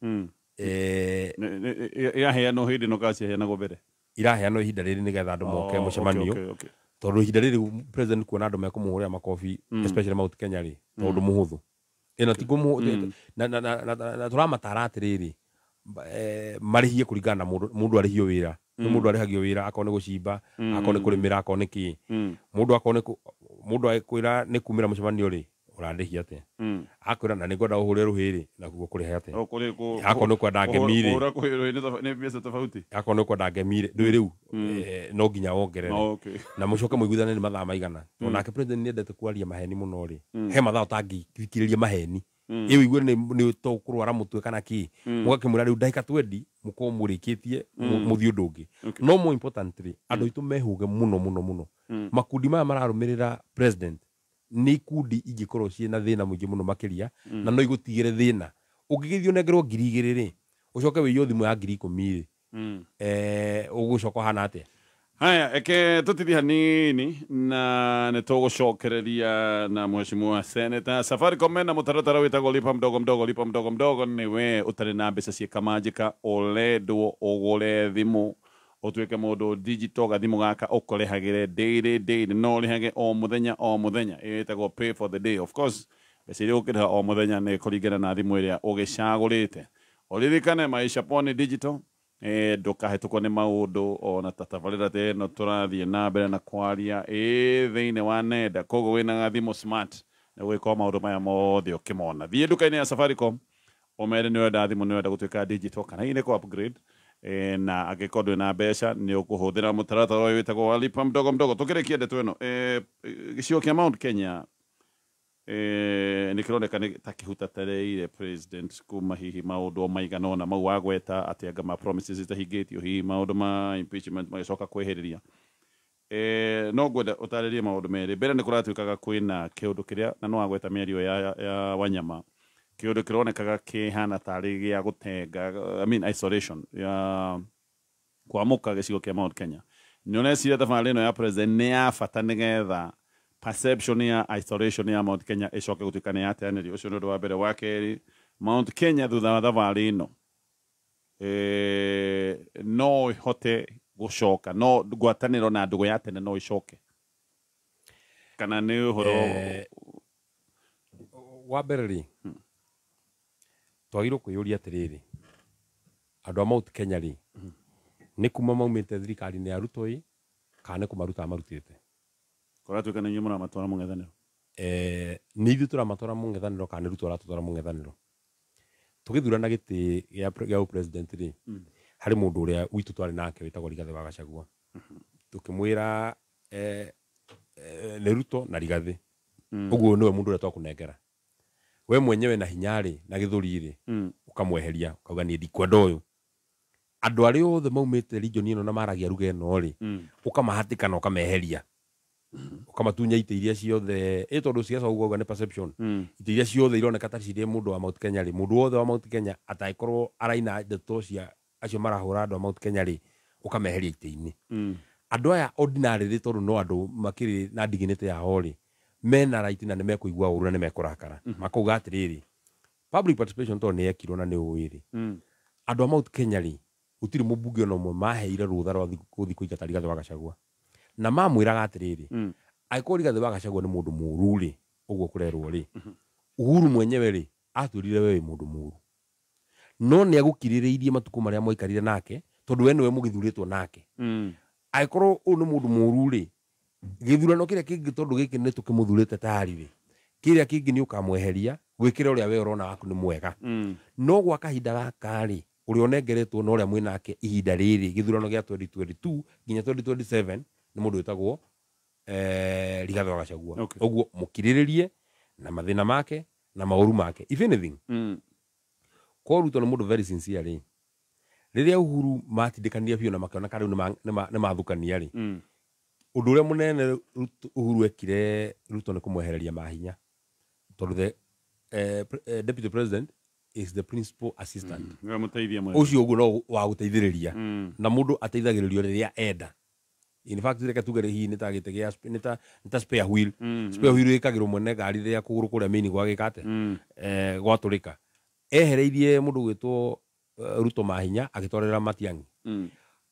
Speaker 2: iraheanwo hindi no kasi heanagwo mbere
Speaker 1: iraheanwo ihinda riri nigetha andu moke mucemanio tondu ihinda riri president kuona andu mekumuhuria makofi especially Mount Kenya ri tondu muhuthu ina tigumu na turamatara atiriri marihie kuringana mundu arihio wira mundu arihagio wira akone gucimba akone kurimira akone ki mundu akone mundu akwira ni kumira mucemanio ri urandihia ate akwira na nigwenda uhure ruhiri na kugo kuriha ate akone kwenda ngemire
Speaker 2: ura kuhiro ni pesa tofauti
Speaker 1: akone kwenda ngemire ndu riu no nginya wongerere na mucoke muiguthane ni mathaa maigana onake president ni endete kwaria maheni muno ri he mathaa utangikiriria maheni iwe igwe ni to kurwara mutwe kana ki mugakimura riu ndaika 20 muko murikitie muthio ndungi no more importantly andu itu mehuge muno makundi maya mararumirira president ni kundi ingikorwo ciina thina mwingi muno makiria na no igutigire thina ungigithio nengerwo 2,000 ri ucoke wiyo thimu ya 10,000 ri ugucoka hana atia
Speaker 2: haya eke tutithia hanini na nitugucokereria na mheshimiwa senator Safaricom na mutaratara witagwo lipa mdogo mdogo niwe utari na mbeca cieka manjika ulendwo ugure thimu utuike mundu digital gathimu gaka ukorehagire daily no rihage o muthenya itagwo pay for the day of course mbeca iria ukiriha o muthenya ni kuringana na thimu iria ugicagurite uririkane maisha poni digital ndukahetukwo ni maundu ona tatabarira te no turathie na mbere na kwaria thiini wa nenda koguo wina gathimo smart na gwika maundu maya mothe ukimona thie nduka-ini ya Safaricom omere ni wenda thimu ni wenda gutuika digital kana ine ko upgrade na agikorwo na mbeca ni ukuhuthira mutaratara uyu witagwo wa lipa mdogo tukirikia ndeto ino gicio kia Mount Kenya nikironeka ni takihutatereire president kuma hihi maundu maigana ona mau wagweta ati anga ma promises itahingitio hihi maundu ma impeachment magicoka kweheriria no gwenda utaririe maundu meri mbere ni kuratuikaga kwina kiundu kiria na no wagweta mĩario ya Wanyama kiundu kironekaga kihana tari gia gutenga isolation ya kwamuka gicigo kia Mount Kenya nioneciria thabarĩ ĩno ya president ni ya bata nigetha perception ya isolation ya Mount Kenya icoke gutuika ni yateanirio ucio ndu wa mbere wa keri Mount Kenya thutha wa thabarĩ ĩno no ihote gucoka no ngwatanĩro na ndugu ya tene no icoke kana ni uhoro
Speaker 1: wa mbere ri twagirwo kwiyuria atiriri andu a Mount Kenya ri ni kuma maumite thirikari-ini ya Ruto kana kumaruta marutite
Speaker 2: koratuika ni nyumura matwara mungethaniro
Speaker 1: ni ithu turamatwara mungethaniro kana Ruto aratutwara mungethaniro tugithurana giti gia president ri hari mundu uria witu twari nake witagwo Rigathi wa Gachagua tukimwira ni Ruto na Rigathi uguo niwe mundu uria twakunengera we mwenyewe na hinyari na githuri ri ukamweheria ukauga ni ndikwenda uyu andu ari othe maumite region ino na maragia ruga ino ri ukamahatikana ukameheria ukamatunya ite iria ciothe tondu ciaca uguo ni perception ite iria ciothe ironeka ta cirie mundu wa Mount Kenya ri mundu wothe wa Mount Kenya ataikorwo araina ndeto cia acio marahura andu a Mount Kenya ri ukameheria ite-ini andu aya ordinary ri tondu no andu makiri na dignity yao ri mena right na nimekuigua uru na nimekurakara makuga atiriri public participation to ni ekirwo na ni uiri andu a Mount Kenya ri gutiri mubunge no mwe maheire rutha rwa guthi kuingata Rigathi wa Gachagua na mamwiraga atiriri aiko Rigathi wa Gachagua ni mundu muru ri uguo kurerwo ri Uhuru mwenyewe ri atwirire we mundu muru no ni agukirireirie matuko maria moikarire nake tondu we niwe mugithuritwo nake aikoro u ni mundu muru ri githurano kiria kingi tondu giki ni tukimuthurite tari ri kiria kingi ni ukamweheria gwikira uria we urona waku ni mwega no gwa kahinda gaka ri uri onengeretwo no uria mwinake ihinda riri githurano gia 2022 nginya 2027 ni mundu witagwo Rigathi wa Gachagua uguo mukiriririe na mathina make na mauru make if anything ko Ruto ni mundu very sincere riria Uhuru matindikania biu na makiona kariu ni mathukania ri undu uria munene Uhuru ekire Ruto ni kumwehereria mahinya tondu the deputy president is the principal assistant ucio uguo no wa guteithiriria na mundu ateithagiririo riria enda in fact reka tugere hi nitagite gia nita spare wheel ikagirwo mwene gari riria kuguru kuria mini gwa gikate gwaturika ehereirie mundu gwitwo Ruto mahinya agitwarira Matiang'i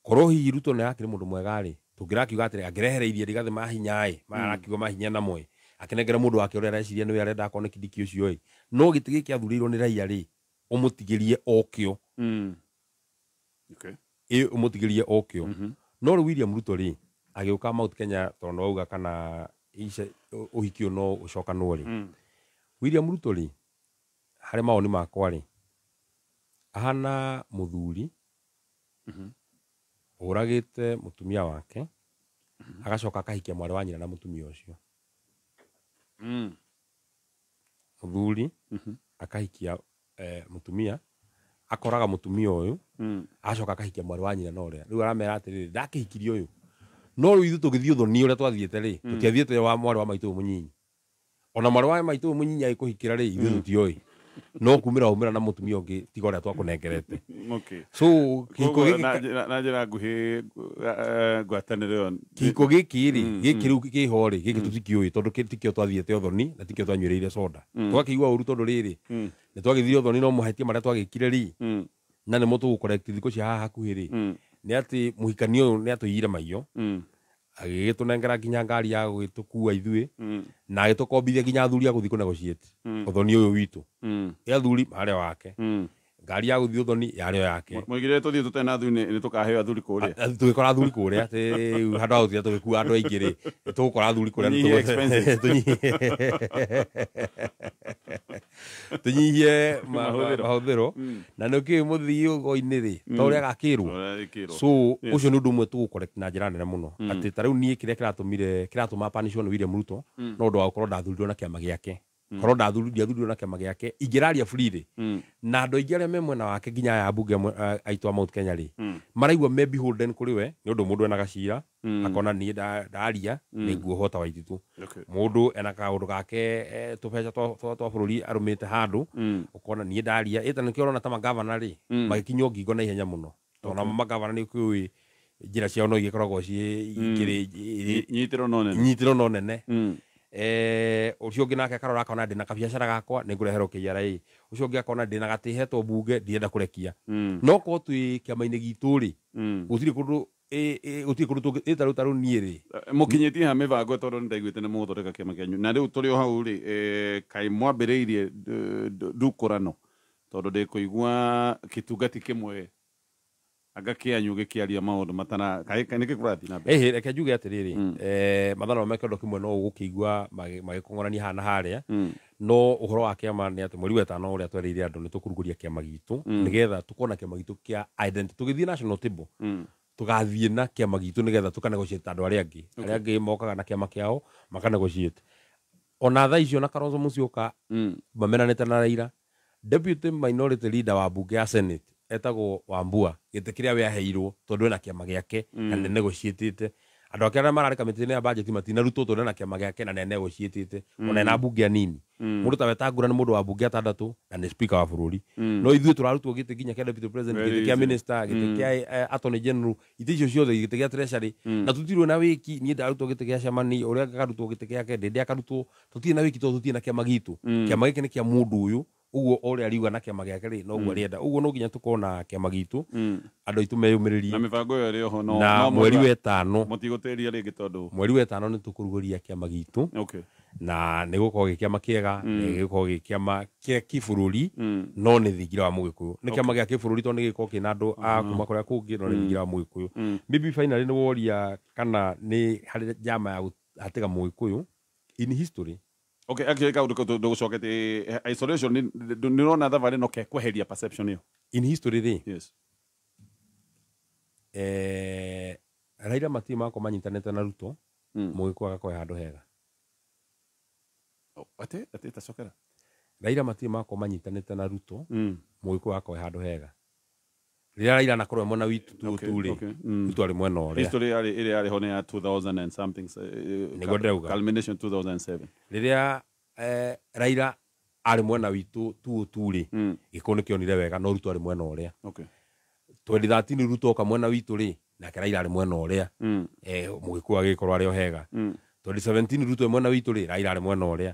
Speaker 1: koro hi Ruto ne akire mundu mwega ri tungirakiuga atire angirehereirie Rigathi mahinya marakiuga mahinya na mwe akinengera mundu wake uria areciria niwe arenda akone kidiki ucio no gitigi kiathurirwo ni raia ri umutigirie okio umutigirie okio no William Ruto ri agiuka Mount Kenya tondu auga kana uhikio no ucokanwo ri William Ruto ri hari maoni makwa ri ahana muthuri uragite mutumia wake agacoka akahikia mwari wa nyina na mutumia ucio muthuri akahikia mutumia akoraga mutumia uyu acoka akahikia mwari wa nyina no ria riu aramera atiriri ndakihikirio uyu no riu ithu tugithio thoni uria twathiete ri tutiathiete wa mwari wa maitu munyinyi ona mwari wa maitu munyinyi agikuhikira ri ithu tutioi no kumira na mutumia ungi tiga uria twakunengerete so kiko giki
Speaker 2: na njira nguhi ngwatanire
Speaker 1: kiko giki ri giki riu kiho ri giki tutikioi tondu tikio twathiete othoni na tikio twanyureire soda twakigwa uru tondu riri ni twagithio thoni no muhetie maria twagikire ri na ni mutu gukorect thiko cia haha hakuhi ri ni ati muhikanio uyu ni atuyire maiyo agigitunengera nginya ngari ya gwitukua ithui na agitukombithia nginya athuri aguthi ku negotiate uthoni uyu witu athuri maria wake ngari ya guthi uthoni yario yake
Speaker 2: mwigire tuthie tutena athuri ni tukaheo athuri kuria
Speaker 1: tugikora athuri kuria ati handu athuri tugikua andu aingiri tugukora athuri kuria tunyihie mahuthiro na nuki muthii go-ini ri ta uria gakirwo so ucio ni undu mwe tugukorect na njira nene muno ati ta riu nie kiria kiratuma punishment William Ruto no ndu wa gukorwo ndathurirwo na kiama giake korwo ndathurirwo na kiama giake ingiraria free na andu aingi aria me mwena wake nginya ya bunge aitwa Mount Kenya ri maraigua me beholden kuri we ni undu mundu ena gacira akona nie ndaria ni nguohota waititu mundu ena kaundu gake tubeca twa bururi arumite handu ukona nie ndaria eta nikio urona ta magavana ri magikinyo ngingo na ihenya muno tona magavana ni kui njira ciao no igikoragwo ci ikiri nyitiro no nene ucio ngi nake karora akona ndina kabiacara gakwa ni ngurehero KRA ucio ngi akona ndina gatihetwo bunge ndienda kurekia no ko twi kiama-ini gitu ri gutiri kundu taru nie ri
Speaker 2: mukinyitie ha mibango tondu ndaiguite ni muguthondeka kiama kianyu na riu turi o hau ri kai mwambiriirie ndukurano tondu ndikuigua kitungati kimwe aga kianyu gikiaria maundu matana kai niki kurathi na
Speaker 1: mbere reke njuge atiriri mathana makedo kimwe no gukigua magikongorania hana haria no uhoro wa kiama ni ati mweri wetano uria twereire andu ni tukuruguria kiama gitu nigetha tukona kiama gitu kia identity tugithie national table tugathie na kiama gitu nigetha tukanegotiate andu aria angi mokaga na kiama kiao makanegotiate ona tha icio na Kalonzo Musyoka bamenanite na Raila deputy minority leader wa bunge ya Senate etagwo Wambua gite kiria we aheirwo tondu ena kiama giake na ne negotiate andu akira marari kamiti-ini ya budget matina ruto tondu ena kiama giake na ne negotiate ona ena bunge nini mundu ta wetangura ni mundu wa bunge atandatu na ni speaker wa bururi no ithuĩ turarutwo gite ginya kia deputy president gite kia minister gite kia attorney general iticio ciothe gite kia treasury na tutirwo na wiki ni ndarutwo gite kia chamani uria garutwo gite giake ndende akarutwo tutirĩ na wiki to tutirĩ na kiama gitu kiama giki ni kia mundu uyu uguo ore ariuga na kiama giake ri no uguo rienda uguo no nginya tukona kiama gitu andu aitu meyumiririe
Speaker 2: na mibango yo ri ho no
Speaker 1: na mweri wa 5
Speaker 2: mutigoteria ringi tondu
Speaker 1: mweri wa 5 ni tukuruguria kiama gitu na nä gå korwo gä kä ama kä ega nä gä korwo gä kä ama kä kä bå rå ri no nä thingira wa må gä kå yå nä kä ama gä a kä bå rå ri tondå nä gä korwo kä na andå a kuma kå rä a kå ngä no nä thingira wa må gä kå yå maybe finally nä woria kana nä harä njama ya hatä ga må gä kå yå in history
Speaker 2: actually kaundu ndå gå cokete isolation nä rona thabarä no kekweheria perception ä
Speaker 1: in history rä Raila matirä makwo manyitanĩte na Ruto må gä kå agakorwo handå hega
Speaker 2: ate tacokera
Speaker 1: Raila matirĩ makwo manyitanĩte na Ruto mũgĩkũyũ agakorwo handũ hega rĩrĩa Raila anakorwo mwena witũ rĩ Ruto arĩ mwena ũrĩa
Speaker 2: history ĩrĩa yarĩ ho nĩ ya 2000 and something
Speaker 1: nĩguo ndauga
Speaker 2: culmination 2007
Speaker 1: rĩrĩa Raila arĩ mwena witũ rĩ gĩkũyũ nĩ kĩonire wega no Ruto arĩ mwena ũrĩa 2013 Ruto oka mwena witũ rĩ nake Raila arĩ mwena ũrĩa mũgĩkũyũ agĩkorwo arĩ o hega 2017 Ruto mwena witũ rĩ Raila arĩ mwena ũrĩa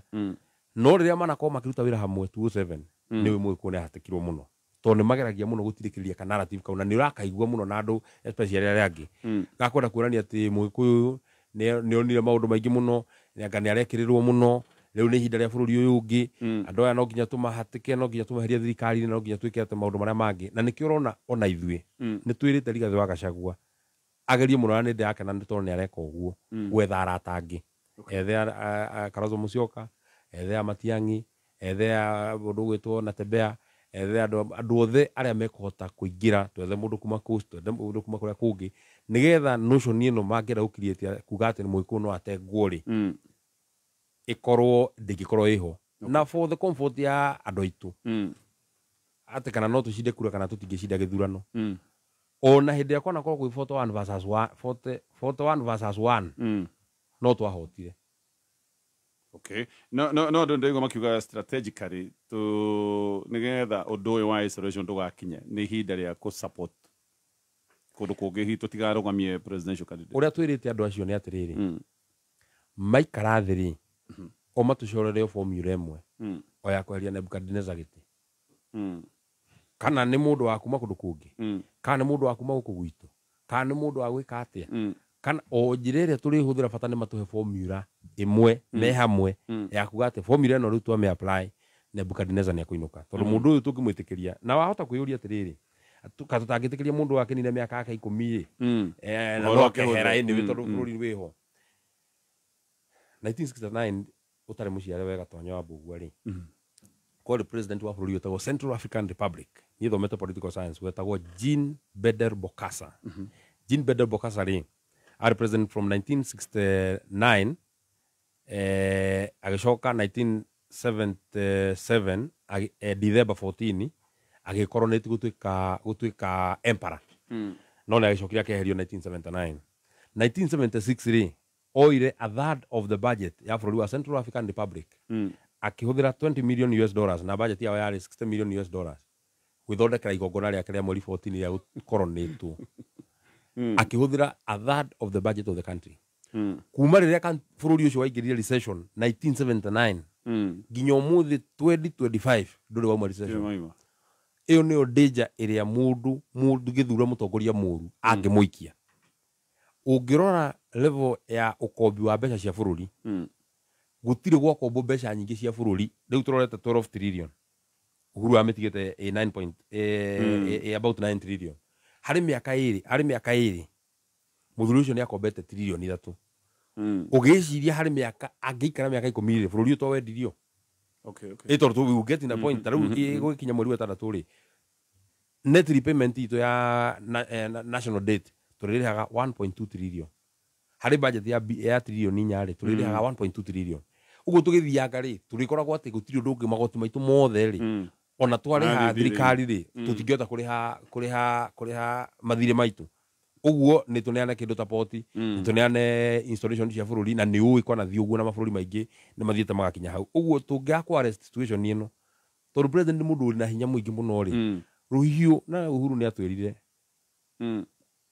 Speaker 1: no rĩrĩa manakorwo makĩruta wĩra hamwe 2007 nĩwe mũgĩkũyũ nĩ ahatĩkirwo mũno tondũ nĩ mageragia mũno gũtirĩkĩrĩria ka narrative kau na nĩ ũrakaigua mũno na andũ especially arĩa angĩ gakwenda kuonania atĩ mũgĩkũyũ nĩ onire maũndũ maingĩ mũno nĩanga nĩ arekĩrĩrwo mũno rĩu nĩ ihinda rĩa bũrũri ũyũ ũngĩ andũ aya no nginya tũmahatĩke no nginya tũmeherie thirikari no nginya twĩke atĩ maũndũ marĩa mangĩ na nĩkĩo ũrona ona ithuĩ nĩ twĩrĩte Rigathĩ wa Gachagua agerie mũno na nĩ ndĩrake na nĩ tondũ nĩ areka ũguo gwetha arata angĩ ethe Kalonzo Musyoka ethe Matiang'i ethe mũndũ ũgwĩtwo Natembeya ethe andũ othe arĩa mekũhota kũingĩra twethe mũndũ kuma coast twethe mũndũ kuma kũrĩa kũngĩ nĩgetha notion ĩno mangĩenda gũkirĩtie kuga atĩ mũgĩkũyũ no atengwo rĩ ĩkorwo ndĩngĩkorwo ĩho na for the comfort ya andũ aitũ atĩ kana no tũcinde kura kana tũtingĩcinda gĩthurano ona hĩndĩ ĩrĩa kwanakorwo kwĩ 41 versus 1 no twahotire
Speaker 2: no ndĩraigua makiuga strategically nĩgetha ũndũ ũyũ wa isolation ndũgakinye nĩ ihinda rĩa kũ-support kũndũ kũngĩ hihi tũtigarũgamie presidential candidate
Speaker 1: ũrĩa twĩrĩte andũ acio nĩ atĩrĩrĩ maikara thĩ rĩ o matũcorere formula ĩmwe o ya kweheria Nebukadneza gĩtĩ kana nĩ mũndũ wa kuma kũndũ kũngĩ kana nĩ mũndũ wa kuma gũkũ gwitũ kana nĩ mũndũ wa gwĩka atĩa kana o njĩra ĩrĩa tũrĩhũthĩra bata nĩ matũhe formula ĩmwe me hamwe ya kuga atĩ formula ĩno rĩu twame apply Nebukadneza nĩ ekũinũka tondũ mũndũ ũyũ tũngĩmwĩtĩkĩria na wahota kwĩyũria atĩrĩrĩ tũtangĩtĩkĩria mũndũ wa kĩnine mĩaka yake 10 na no kehera ĩnĩ tondũ bũrũri wĩho 1969 ũtarĩ mũciare wega Tonya wa Mbũgua rĩ kwarĩ president wa bũrũri wetagwo Central African Republic niĩ thomete political science wetagwo Jean Bedel Bokassa Jean Bedel Bokassa rĩ arĩ president from 1969 agĩcoka 1977 December 14 agĩkoronate gũtuĩka emperor no nĩ agĩcokire akeherio 1979 1976 rĩ oire a third of the budget ya bũrũri wa Central African Republic akĩhũthĩra $20 million na budget yao yarĩ $60 million gwĩthondekera igongona rĩake rĩa mweri 14 rĩa gũkoronĩtwo akĩhũthĩra a third of the budget of the country kuma rĩrĩa bũrũri ũcio waingĩrire recession 1979 nginya ũmũthĩ 2025 ndũrĩ wauma recession ĩyo nĩyo danger ĩrĩa mũndũ gĩthura mũtongoria mũru angĩmũikia ũngĩrora level ya ũkombi wa mbeca cia bũrũri gũtirĩ gwakombo mbeca nyingĩ cia bũrũri rĩu tũrorete 12 trillion Uhuru amĩtigĩte about 9 trillion harĩ mĩaka ĩrĩ mũthuri ũcio nĩ akombete trillion 3 ũgĩciria harĩ mĩaka angĩikara mĩaka 10 bũrũri ũto wendirio tondũ we get in a point tarĩu gũkinya mweri wa 6 rĩ net repayment itũ ya national debt tũrĩrĩhaga 1.2 trillion harĩ budget ya trillion 4 rĩ tũrĩrĩhaga 1.2 trillion ũguo tũgĩthianga rĩ tũrĩkoragwo atĩ gũtirĩ ũndũ ũngĩ magoti maitũ mothe rĩ ona twarĩha thirikari rĩ tũtingĩhota kũrĩha mathirĩ maitũ ũguo nĩ tũneane kĩndũ ta poti nĩ tũneane installation cia bũrũri na nĩ ũĩ kwana thiĩ ũguo na mabũrũri maingĩ nĩ mathiĩte magakinya hau ũguo tũngĩakwa arrest situation ĩno tondũ president nĩ mũndũ ũrĩ na hinya mũingĩ mũno rĩ rũhiũ na Uhuru nĩ atwĩrire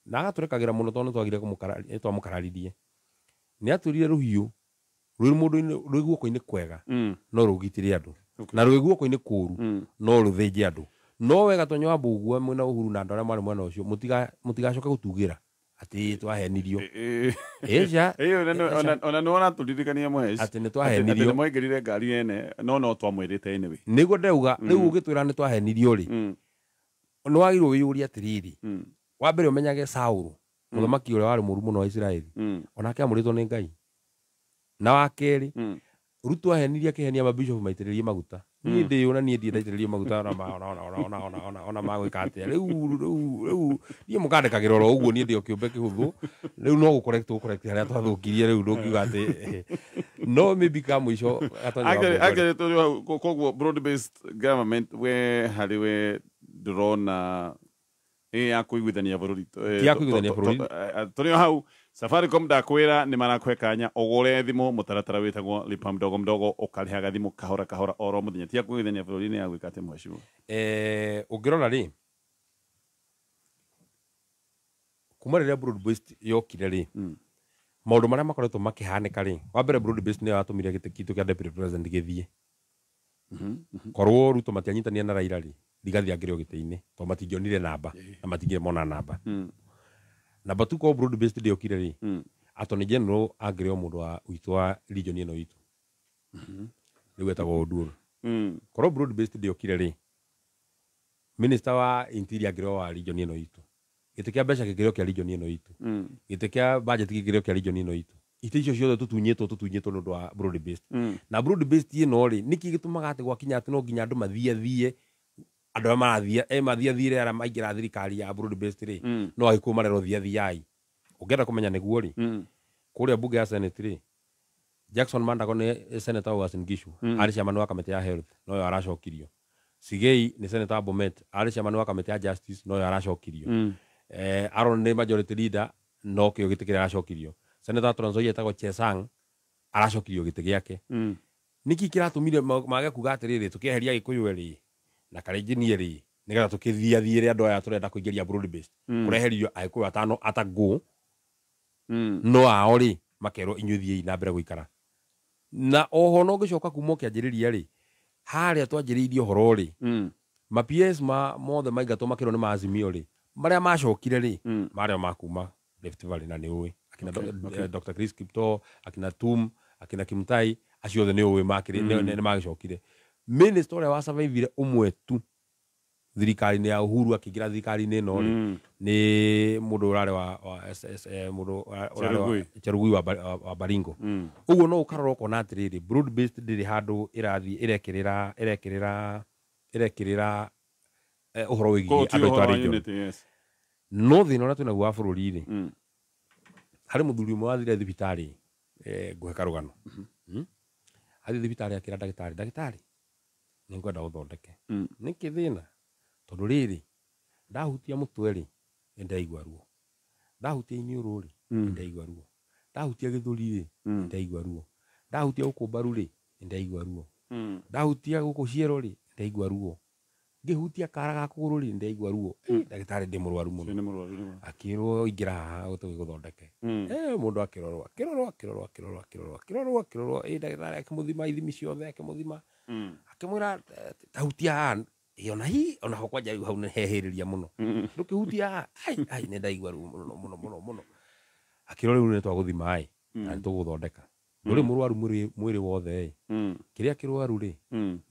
Speaker 1: na agatũrekagĩra mũno tondũ nĩ twamũkararirie nĩ atwĩrire rũhiũ rwĩ mũndũ rwĩ guoko-inĩ kwega no rũgitĩre andũ na rwĩ guoko-inĩ kũru no rũthĩnje andũ no wega tonywa mbũgua mwena Uhuru na andũ arĩa marĩ mwena ũcio mũtigacoke gũtugĩra atĩ twahenirio eja
Speaker 2: ona nĩwona tũririkania Muhesh
Speaker 1: atĩ nĩ twahenirio
Speaker 2: atĩ nĩmwaingĩrire ngari ene no twamwĩrĩte anyway
Speaker 1: nĩguo ndauga rĩu ũgĩtwĩra nĩ twahenirio rĩ nĩ wagĩrĩirwo wĩyũrie atĩrĩrĩ wa mbere ũmenyage Saũlũ mũthamaki ũrĩa warĩ mũru mũno wa Isiraeli onake amũrĩtwo nĩ Ngai na wa kerĩ Ruto ahenirie akĩhenia mabishop maitĩrĩrie maguta niĩ ndĩ na niĩ ndaitĩrĩrie maguta ona magwĩka atĩa rĩu niĩ mũkandĩkagĩra oro ũguo niĩ ndĩ o kĩũmbe kĩhũthũ rĩu no gũkorect harĩa twathũkirie rĩu ndũkiuga atĩ no maybe ka mũico
Speaker 2: actually koguo broad based government we harĩ we ndĩrona ya kũiguithania bũrũri tũrĩ hau Safaricom ndakwĩra nĩ marakwe kanya ũgũre thimũ mũtaratara wĩtagwo lipa mdogo mdogo ũkarĩhaga thimũ kahora kahora oro mũthenya tia kũiguithania bũrũri-inĩ ya gwĩka atĩ Mheshimiwa
Speaker 1: ũngĩrora rĩ kuma rĩrĩa broad based yokire rĩ maũndũ marĩa makoretwo makĩhanĩka rĩ wa mbere broad based nĩyo yatũmire gĩtĩ kĩa deputy president gĩthiĩ korwo Ruto matianyitania na Raila rĩ ligathi angĩrĩo gĩtĩ-inĩ to matingĩonire namba na matingĩmona namba namba tu ko broad based yokire rĩ attorney general angĩrĩo mũndũ wa witũ wa region ĩno itũ rĩu etagwo Oduor korwo broad based yokire rĩ minister wa interior angĩrĩo wa region ĩno itũ gĩtĩ kĩa mbeca gĩkĩrĩo kĩa region ĩno itũ gĩtĩ kĩa budget gĩkĩrĩo kĩa region ĩno itũ itĩ icio ciothe tũtunyĩtwo nĩ ũndũ wa broad based na broad based ĩno rĩ nĩkĩ gĩtũmaga atĩ gwakinya atĩ no nginya andũ mathiethie andũ arĩa mathiathire arĩa maingĩra thirikari ya broad based rĩ no agĩkũyũ marerwo thiathiai ũngĩenda kũmenya nĩguo rĩ kũrĩa bunge ya senate rĩ Jackson Mandago nĩ senator wa Uasin Gishu arĩ chairman wa kamĩtĩ ya health noyo aracokirio Sigei nĩ senator wa Bomet arĩ chairman wa kamĩtĩ ya justice noyo aracokirio Aaron nĩ majority leader no kĩo gĩtĩ kĩrĩa aracokirio senator Trans Nzoia etagwo Chesang aracokirio gĩtĩ gĩake nĩkĩ kĩratũmire mage kuga atĩrĩrĩ tũkĩeheria Gĩkũyũ rĩ na Kalenjin rĩ nĩgetha tũkĩthiathiĩre andũ aya tũrenda kũingĩria broad based kũreherio Agĩkũyũ atano atagũ no ao rĩ makerwo inyuĩ thiĩi na mbere gũikara na oho no gĩcoka kuma kĩanjĩrĩria rĩ harĩa twanjĩrĩirie ũhoro rĩ ma PS mothe maingatwo makĩrwo nĩ maazimio rĩ marĩa macokire rĩ marĩa makuma Rift Valley na nĩũĩ akina Dr. Chris Kiptoo akina Tum akina Kimtai acio othe nĩũĩ nĩ magĩcokire minister ũrĩa wa survive ũmwe tu thirikari-inĩ ya Uhuru akĩingĩra thirikari-inĩ ĩno rĩ nĩ mũndũ ũrarĩ wa Cherugui wa Baringo ũguo no ũkarora ũkona atĩrĩrĩ broad based ndĩrĩ handũ ĩrathiĩ ĩrekĩrĩra ũhoro wĩgiĩ andũ aitũ a region no thĩna ũrĩa twĩnaguo wa bũrũri rĩ harĩ mũthuri ũmwe wathire thibitarĩ ngũhe karũgano athiĩ thibitarĩ akĩra ndagĩtarĩ nĩngwenda ũthondeke nĩkĩ thĩna tondũ rĩrĩ ndahutia mũtwe rĩ nĩndaigua ruo ndahutia iniũrũ rĩ nĩndaigua ruo ndahutia gĩthũri rĩ nĩndaigua ruo ndahutia gũkũ mbaru rĩ nĩndaigua ruo ndahutia gũkũ ciero rĩ nĩndaigua ruo ngĩhutia kara ga kũgũrũ rĩ nĩndaigua ruo ndagĩtarĩ ndĩ mũrwaru mũno akĩrwo ingĩra haha tũgĩgũthondeke mũndũ akĩrorwo ndagĩtarĩ akĩmũthima ithimi ciothe akĩmũthima akĩmwĩra tahutia haha ona ho kwanja hau nĩhehĩrĩria mũno ndũkĩhutia haha nĩndaigua ruo mũno akĩrwo rĩu nĩtwagũthima na nĩtũgũthondeka ndũrĩ mũrwaru mwĩrĩ wothe kĩrĩa kĩrwaru rĩ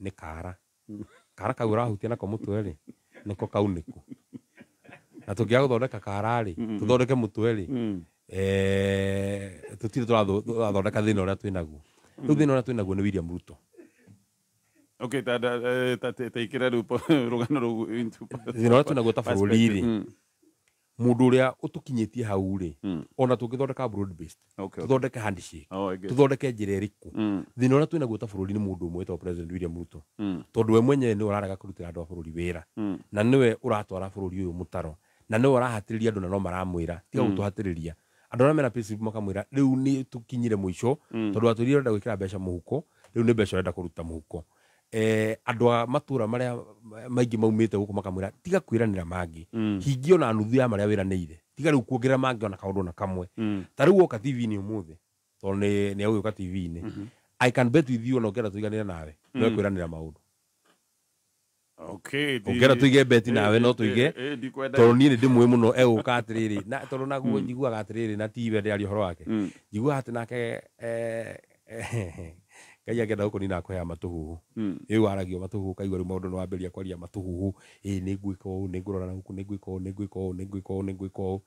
Speaker 1: nĩ kara kau ũrahutia nako mũtwe rĩ nĩko kaunĩku na tũngĩaga gũthondeka kara rĩ tũthondeke mũtwe rĩ tũtirĩ tũrathondeka thĩna ũrĩa twĩnaguo rĩu thĩna ũrĩa twĩnaguo nĩ William Ruto
Speaker 2: taikĩra rũgano rũu
Speaker 1: thĩna ũrĩa twĩnaguo ta bũrũri rĩ mũndũ ũrĩa ũtũkinyĩtie hau rĩ ona tũngĩthondeka broad based tũthondeke handshake tũthondeke njĩra ĩrĩkũ thĩna ũrĩa twĩnaguo ta bũrũri nĩ mũndũ ũmwe etagwo President William Ruto tondũ we mwenyewe nĩwe ũrarega kũrutĩra andũ a bũrũri wĩra na nĩwe ũratwara bũrũri ũyũ mũtaro na nĩwe ũrahatĩrĩria andũ na no maramwĩra tiga gũtũhatĩrĩria andũ arĩa mena payslip makamwĩra rĩu nĩ tũkinyire mũico tondũ atũrire ũrenda gwĩkĩra mbeca mũhuko rĩu nĩ mbeca ũrenda kũruta mũhuko andũ a matũra marĩa maingĩ maumĩte gũkũ makamwĩra tiga kwĩranĩra mangĩ hingi ona nuthu ya marĩa wĩranĩire tiga rĩu kuongerera mangĩ ona kaũndũ na kamwe ta rĩu woka TV-inĩ ũmũthĩ tondũ nĩ agũgĩũka TV-inĩ I can bet with you no kera tuiganira nawe no kwiranira maundu
Speaker 2: okay
Speaker 1: ukera tuige bet nawe no tuige tondu ni ndimwe muno eguka atiriri na tondu naguo njiguaga atiriri na tiwe ndi horo wake njiguaga ati nake kaya genda uko nina kwa matuhuhu iu aragio matuhuhu kaigwa ri maundu no wamberia kwaria matuhuhu ni ngwika u ni ngurora na huku ni ngwika u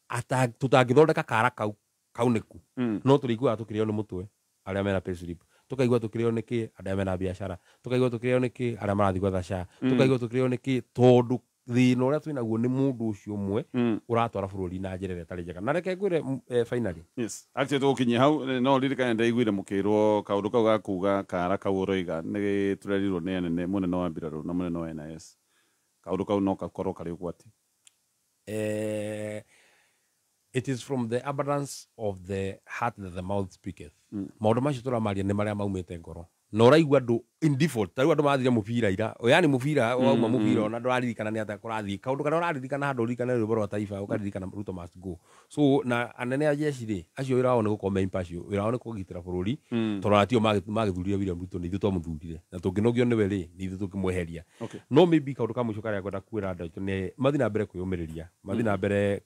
Speaker 1: ata tutangithondeka kara kau niku no turigua tukirio ni mutwe aria mena payslip tukaigua tukirio niki aria mena biashara tukaigua tukirio niki aria marathi gwetha sha tukaigua tukirio niki tondu thina uria twinaguo ni mundu ucio umwe uratwara bururi na njira ria tari njega na reke ngwire finally
Speaker 2: yes actually tukinyia hau no ririkane ndaiguire mukirwo kaundu kau gakuga kara kau uroiga ni turerirwo ni anene munene wa mbiraru na munene wa NIS kaundu kau no gakorwo kari ugwati
Speaker 1: it is from the abundance of the heart that the mouth speaketh maundu macio turamaria ni maria maumite ngoro no raigua andu in default tariu andu mathire mubira ira yani mubira wauma mubira ona ndwaririkana ni ata kurathi kaundu kana uraririkana handu ririkana rwimbo rwa taifa ukaririkana Ruto must go so na anene a jeshi ri acio wirao ni gukoma impacio wirao ni kugitira bururi toratio magithurire William Ruto ni ithu muthurire na tunginogio ni we ri ni ithu tukimweheria no maybe kaundu ka muico karia kwenda kwira andu ni mathi na mbere kwiyumiriria mathi na mbere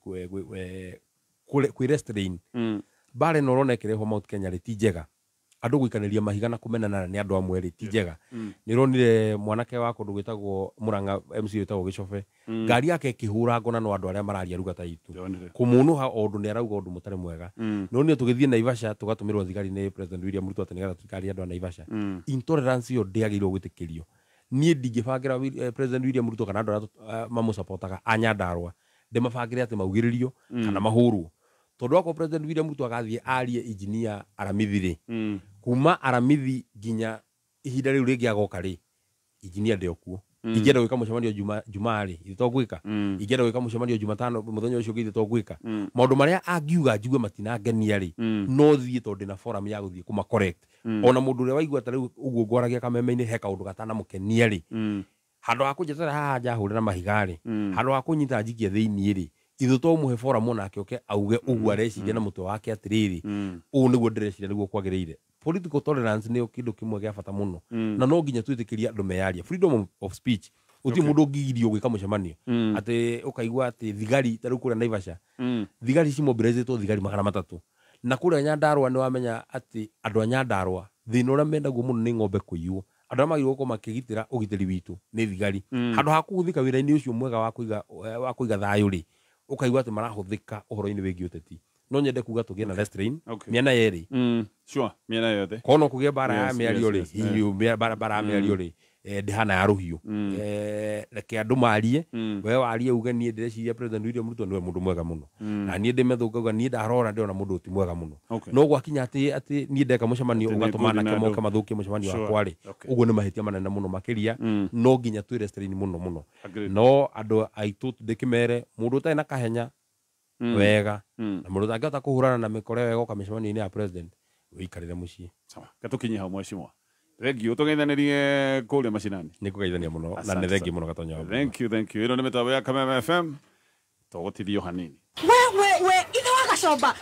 Speaker 1: kwi restrain bare no ronekere ho Mount Kenya ri ti njega andu guikaniria mahiga na kumenana ni andu amwe ri ti njega ni ronire mwanake wa kundu gwitagwo Muranga MC witagwo Gicobe ngari yake kihura ngona no andu aria mararia ruga ta itu kumunuha ondu ni arauga ondu mutare mwega no ni tugithie Naivasha tugatumirwo thigari ni President William Ruto atene gatha thigari andu a Naivasha intolerance yo ndiagirwo gwitikirio ni ndingibangira President William Ruto kana andu mamu supportaga anyandarwa ndimabangire ati maugiririo kana mahurwo tondu ako President William Ruto agathie arie engineer Aramithiri kuma Aramithi ginya ihinda riu ringi agoka ri engineer ndiokuo ingenda gwika mucemanio Jumari itogwika ingenda gwika mucemanio Jumatano muthenya ucio ngithi togwika maundu maria angiuga njuge matinangenia ri no thie tondu na forum ya guthie kuma correct ona mundu ria waigua tariu uguo ngwaragia kameme-ini he kaundu gatana mukenia ri handu ha kunjetera haha njahurira mahigari handu ha kunyita njikie thiini ri ithu to muhe forum onake oke auge uguo areciria na mutwe wake atiriri u niguo ndireciria niguo kwagiriire political tolerance ni kindu kimwe gia bata muno na no nginya twitikiria andu meyaria freedom of speech uti mundu ngigirio gwika mucemanio ati ukaigua ati thigari tariu kuria Naivasha thigari ci mobilize to thigari 300 na kuria Nyandarua ni wamenya ati andu a Nyandarua thina uria mendaguo muno ni ng'ombe kuiywo andu amagirwo ko makigitira ugitiri witu ni thigari handu ha kuguthika wira-ini ucio mwega wa kuiga thayu ri ukaigua ati marahuthika uhoro-ini wigi uteti no nyende kuga tugie na restrain miena yeri
Speaker 2: sure miena yothe
Speaker 1: kono kugie bara ya miario ri hiyo bara ya miario ri ndihana ya ruhiu reke andu marie we warie uge nie ndireciria President William Ruto niwe mundu mwega muno na nie ndimethukaga nie ndarora ndiona mundu ti mwega muno no gwakinya ati nie ndeka mucemanio ugatumana kemoka mathukie mucemanio wakwa ri uguo ni mahitia manene muno makiria no nginya twi restrain muno no andu aitu ndikimere mundu utai na kahenya wega na mundu angihota kuhurana na mikore wega ukamicemanio-ini ya president wikarire mucii
Speaker 2: sawa gatukinyia hau mweshimwa thengiå tå geithanirie kå rä a macinani
Speaker 1: nä kå geithania må no na nä thengi må no gatonya
Speaker 2: ä no nä mä tambo ya Kameme FM tå gå tithio hanini
Speaker 5: we ithe wa gacomba